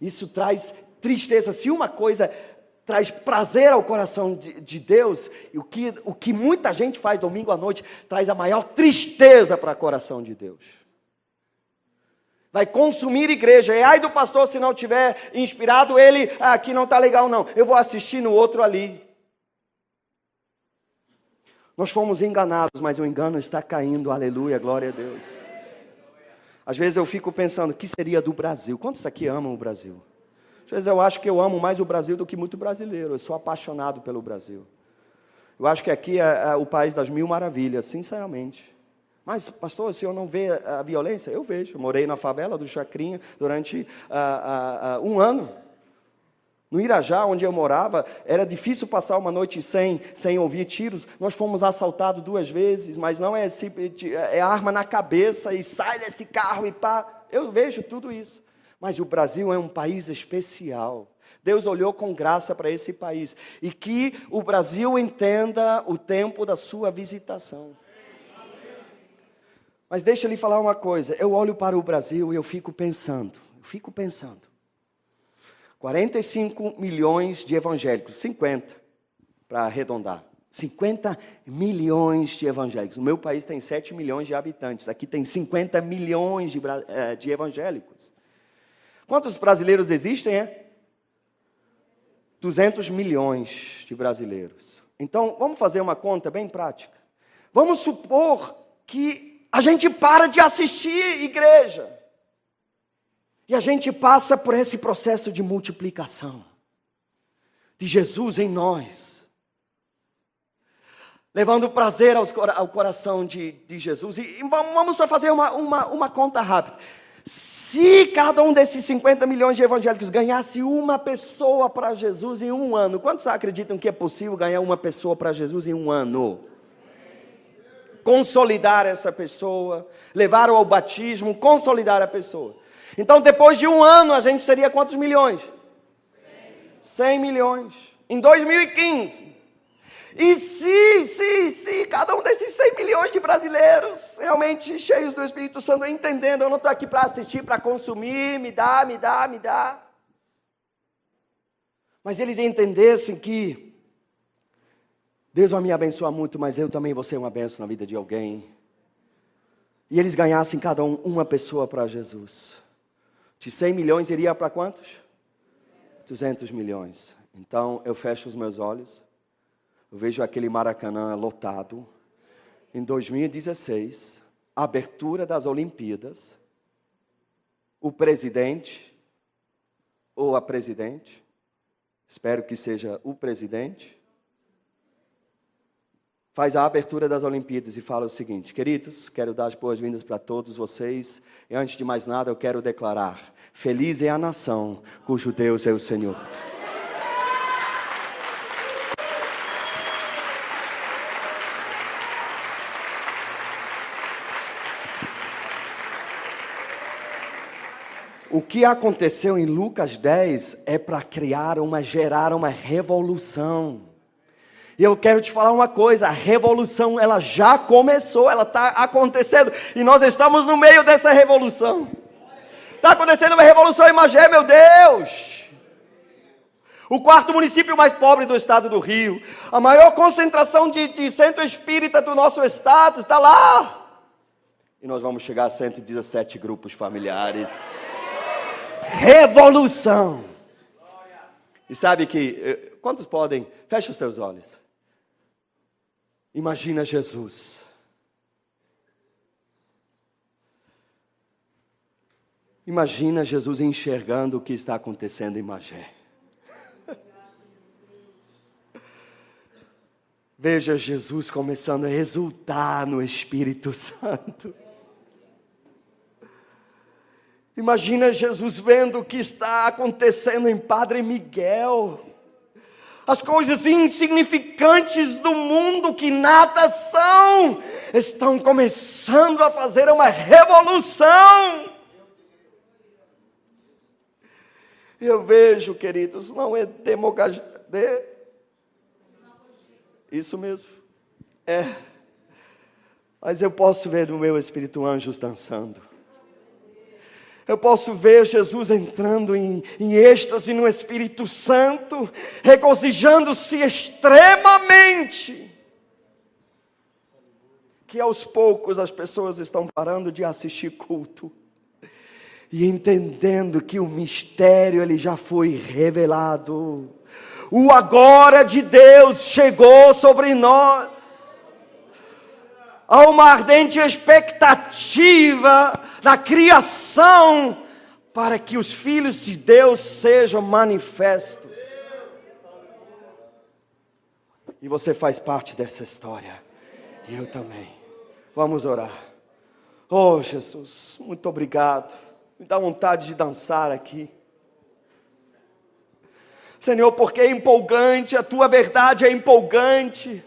Isso traz tristeza. Se uma coisa traz prazer ao coração de Deus, o que muita gente faz domingo à noite, traz a maior tristeza para o coração de Deus. Vai consumir igreja. E ai do pastor se não tiver inspirado, ele, aqui não está legal não, eu vou assistir no outro ali. Nós fomos enganados, mas o engano está caindo, aleluia, glória a Deus. Às vezes eu fico pensando, o que seria do Brasil? Quantos aqui amam o Brasil? Às vezes eu acho que eu amo mais o Brasil do que muito brasileiro, eu sou apaixonado pelo Brasil. Eu acho que aqui é o país das mil maravilhas, sinceramente. Mas, pastor, o senhor não vê a violência? Eu vejo. Eu morei na favela do Chacrinha durante um ano. No Irajá, onde eu morava, era difícil passar uma noite sem ouvir tiros. Nós fomos assaltados 2 vezes, mas não é arma na cabeça e sai desse carro e pá. Eu vejo tudo isso. Mas o Brasil é um país especial. Deus olhou com graça para esse país. E que o Brasil entenda o tempo da sua visitação. Mas deixa eu lhe falar uma coisa, eu olho para o Brasil e eu fico pensando, 45 milhões de evangélicos, 50, para arredondar, 50 milhões de evangélicos. O meu país tem 7 milhões de habitantes, aqui tem 50 milhões de evangélicos. Quantos brasileiros existem? 200 milhões de brasileiros. Então, vamos fazer uma conta bem prática. Vamos supor que a gente para de assistir igreja. E a gente passa por esse processo de multiplicação. De Jesus em nós. Levando prazer ao coração de Jesus. E vamos só fazer uma conta rápida. Se cada um desses 50 milhões de evangélicos ganhasse uma pessoa para Jesus em um ano, quantos acreditam que é possível ganhar uma pessoa para Jesus em um ano? Consolidar essa pessoa, levar ao batismo, consolidar a pessoa. Então, depois de um ano, a gente seria quantos milhões? 100 milhões. Em 2015. E se cada um desses 100 milhões de brasileiros, realmente cheios do Espírito Santo, entendendo, eu não estou aqui para assistir, para consumir, me dá. Mas eles entendessem que Deus vai me abençoar muito, mas eu também vou ser uma bênção na vida de alguém. E eles ganhassem cada um uma pessoa para Jesus. De 100 milhões iria para quantos? 200 milhões. Então eu fecho os meus olhos. Eu vejo aquele Maracanã lotado. Em 2016, abertura das Olimpíadas. O presidente, ou a presidente, espero que seja o presidente, faz a abertura das Olimpíadas e fala o seguinte: queridos, quero dar as boas-vindas para todos vocês. E antes de mais nada, eu quero declarar: feliz é a nação cujo Deus é o Senhor. O que aconteceu em Lucas 10 é para gerar uma revolução. E eu quero te falar uma coisa, a revolução ela já começou, ela está acontecendo. E nós estamos no meio dessa revolução. Está acontecendo uma revolução em Magé, meu Deus. O quarto município mais pobre do estado do Rio. A maior concentração de centro espírita do nosso estado está lá. E nós vamos chegar a 117 grupos familiares. Revolução. E sabe que, quantos podem? Fecha os teus olhos. Imagina Jesus. Imagina Jesus enxergando o que está acontecendo em Magé. Veja Jesus começando a exultar no Espírito Santo. Imagina Jesus vendo o que está acontecendo em Padre Miguel. As coisas insignificantes do mundo que nada são, estão começando a fazer uma revolução. Eu vejo, queridos, não é demagogia. Isso mesmo. Mas eu posso ver no meu espírito anjos dançando. Eu posso ver Jesus entrando em êxtase no Espírito Santo, regozijando-se extremamente. Que aos poucos as pessoas estão parando de assistir culto e entendendo que o mistério ele já foi revelado. O agora de Deus chegou sobre nós. Há uma ardente expectativa da criação para que os filhos de Deus sejam manifestos. E você faz parte dessa história. E eu também. Vamos orar. Oh Jesus, muito obrigado. Me dá vontade de dançar aqui. Senhor, porque é empolgante, a tua verdade é empolgante.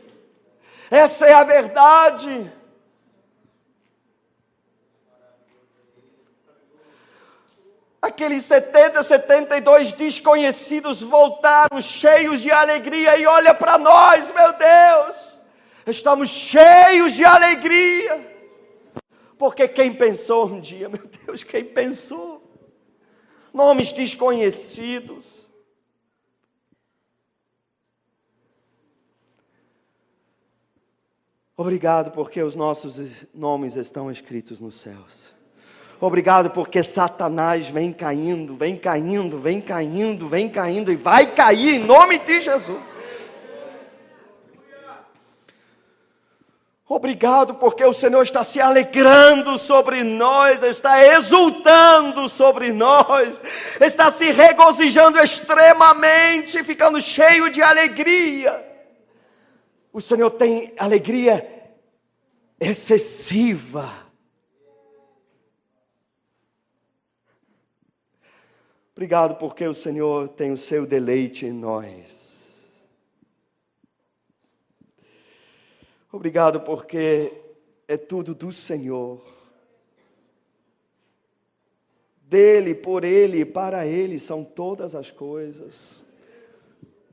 Essa é a verdade. Aqueles 72 desconhecidos voltaram cheios de alegria e olha para nós, meu Deus. Estamos cheios de alegria. Porque quem pensou um dia, meu Deus, quem pensou? Nomes desconhecidos. Obrigado porque os nossos nomes estão escritos nos céus. Obrigado porque Satanás vem caindo e vai cair em nome de Jesus. Obrigado porque o Senhor está se alegrando sobre nós, está exultando sobre nós, está se regozijando extremamente, ficando cheio de alegria. O Senhor tem alegria excessiva. Obrigado porque o Senhor tem o seu deleite em nós. Obrigado porque é tudo do Senhor. Dele, por Ele e para Ele são todas as coisas.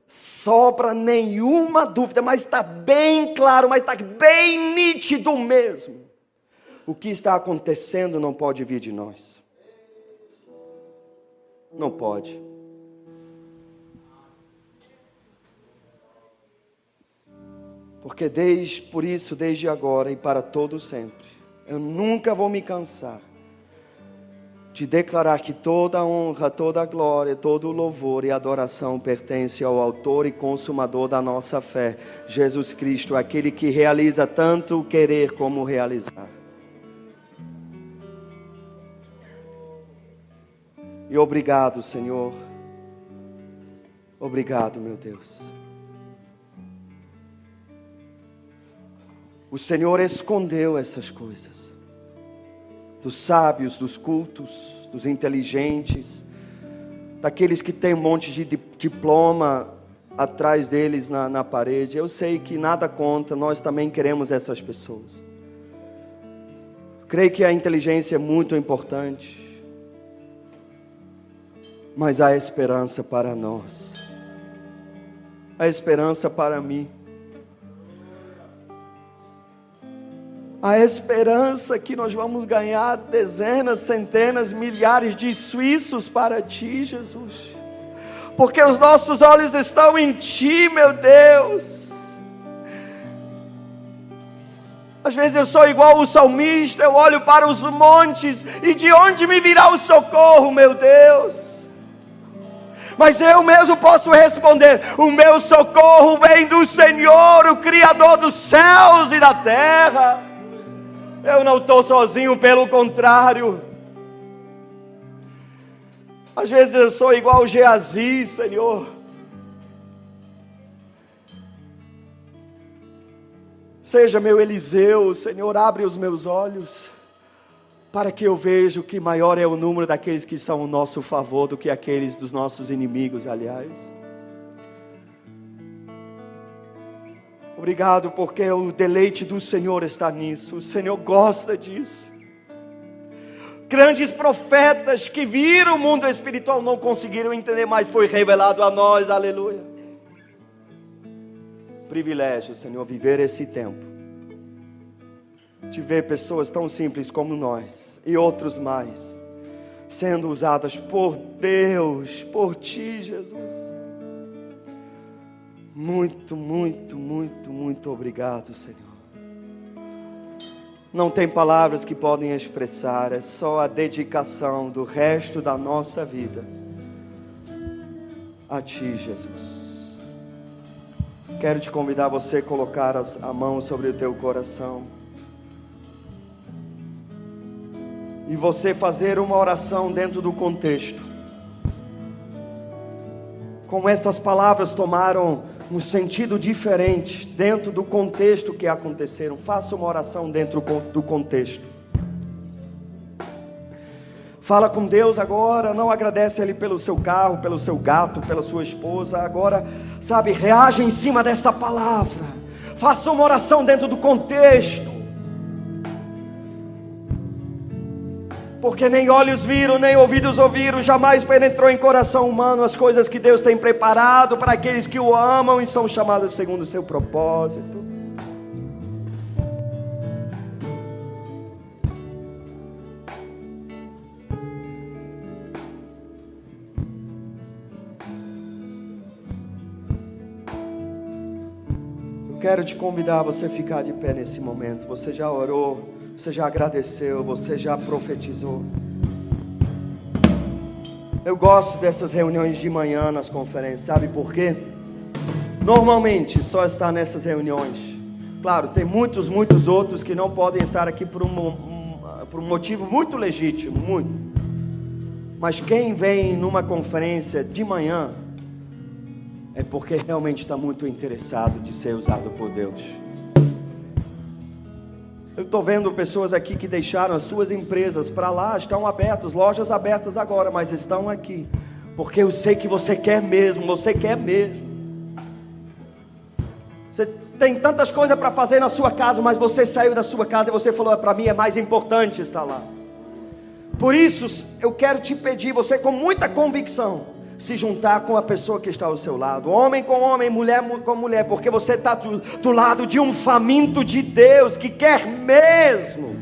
Sobra nenhuma dúvida, mas está bem claro, mas está bem nítido mesmo. O que está acontecendo não pode vir de nós. Não pode. Porque por isso, desde agora e para todo sempre, eu nunca vou me cansar de declarar que toda a honra, toda a glória, todo o louvor e adoração pertence ao autor e consumador da nossa fé, Jesus Cristo, aquele que realiza tanto o querer como o realizar. E obrigado, Senhor. Obrigado, meu Deus. O Senhor escondeu essas coisas dos sábios, dos cultos, dos inteligentes, daqueles que têm um monte de diploma atrás deles na parede. Eu sei que nada conta, nós também queremos essas pessoas. Creio que a inteligência é muito importante, mas há esperança para nós, há esperança para mim. A esperança que nós vamos ganhar dezenas, centenas, milhares de suíços para Ti, Jesus. Porque os nossos olhos estão em Ti, meu Deus. Às vezes eu sou igual o salmista, eu olho para os montes, e de onde me virá o socorro, meu Deus? Mas eu mesmo posso responder: o meu socorro vem do Senhor, o Criador dos céus e da terra. Eu não estou sozinho, pelo contrário. Às vezes eu sou igual Geazi, Senhor. Seja meu Eliseu, Senhor, abre os meus olhos, para que eu veja que maior é o número daqueles que são ao nosso favor do que aqueles dos nossos inimigos, aliás. Obrigado porque o deleite do Senhor está nisso. O Senhor gosta disso. Grandes profetas que viram o mundo espiritual não conseguiram entender, mas foi revelado a nós, aleluia. Privilégio, Senhor, viver esse tempo, de ver pessoas tão simples como nós e outros mais sendo usadas por Deus, por Ti, Jesus. Muito, muito, muito, muito obrigado, Senhor. Não tem palavras que podem expressar, é só a dedicação do resto da nossa vida a Ti, Jesus. Quero te convidar a você colocar a mão sobre o teu coração e você fazer uma oração dentro do contexto. Como essas palavras tomaram um sentido diferente dentro do contexto que aconteceram. Faça uma oração dentro do contexto. Fala com Deus agora. Não agradece Ele pelo seu carro, pelo seu gato, pela sua esposa. Agora, sabe, reage em cima desta palavra. Faça uma oração dentro do contexto. Porque nem olhos viram, nem ouvidos ouviram, jamais penetrou em coração humano as coisas que Deus tem preparado para aqueles que o amam e são chamados segundo o seu propósito. Eu quero te convidar a você ficar de pé nesse momento. Você já orou, você já agradeceu, você já profetizou. Eu gosto dessas reuniões de manhã nas conferências, sabe por quê? Normalmente só está nessas reuniões Claro, tem muitos outros que não podem estar aqui por um motivo muito legítimo, muito. Mas quem vem numa conferência de manhã é porque realmente está muito interessado de ser usado por Deus. Eu estou vendo pessoas aqui que deixaram as suas empresas para lá, estão abertas, lojas abertas agora, mas estão aqui, porque eu sei que você quer mesmo, você quer mesmo. Você tem tantas coisas para fazer na sua casa, mas você saiu da sua casa e você falou, para mim é mais importante estar lá. Por isso, eu quero te pedir, você com muita convicção, se juntar com a pessoa que está ao seu lado, homem com homem, mulher com mulher, porque você está do lado de um faminto de Deus, que quer mesmo,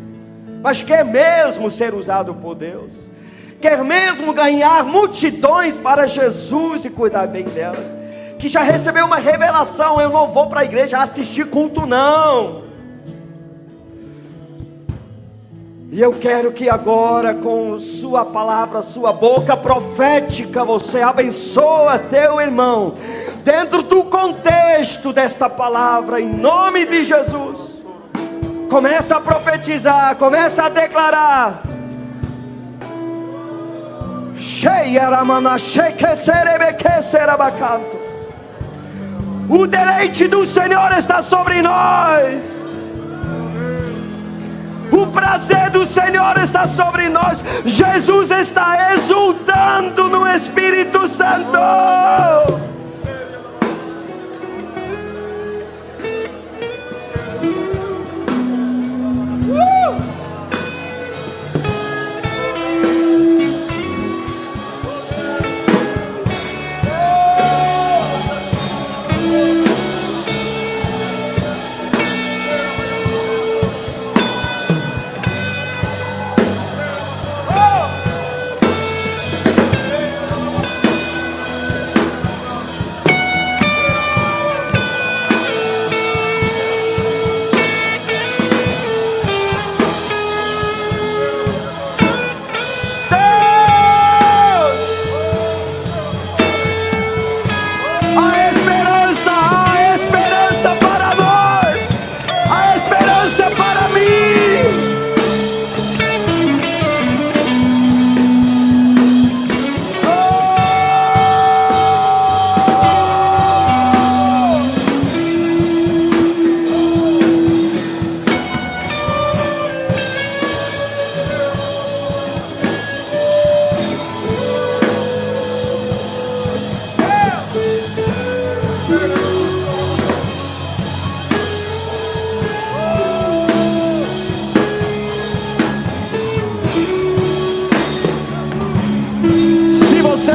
mas quer mesmo ser usado por Deus, quer mesmo ganhar multidões para Jesus e cuidar bem delas, que já recebeu uma revelação, eu não vou para a igreja assistir culto não. E eu quero que agora, com sua palavra, sua boca profética, você abençoa teu irmão, dentro do contexto desta palavra, em nome de Jesus. Começa a profetizar, começa a declarar. O deleite do Senhor está sobre nós. O prazer do Senhor está sobre nós. Jesus está exultando no Espírito Santo.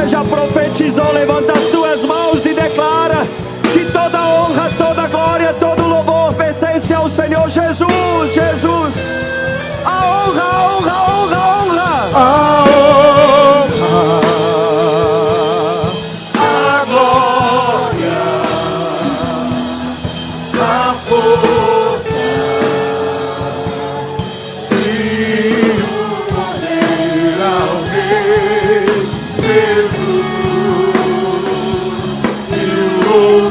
Já profetizou, levanta as tuas mãos e declara que toda honra, toda glória, todo louvor pertence ao Senhor Jesus. Jesus, a honra, a honra, a honra, a honra, a glória, a força e o poder ao Rei Jesus. Oh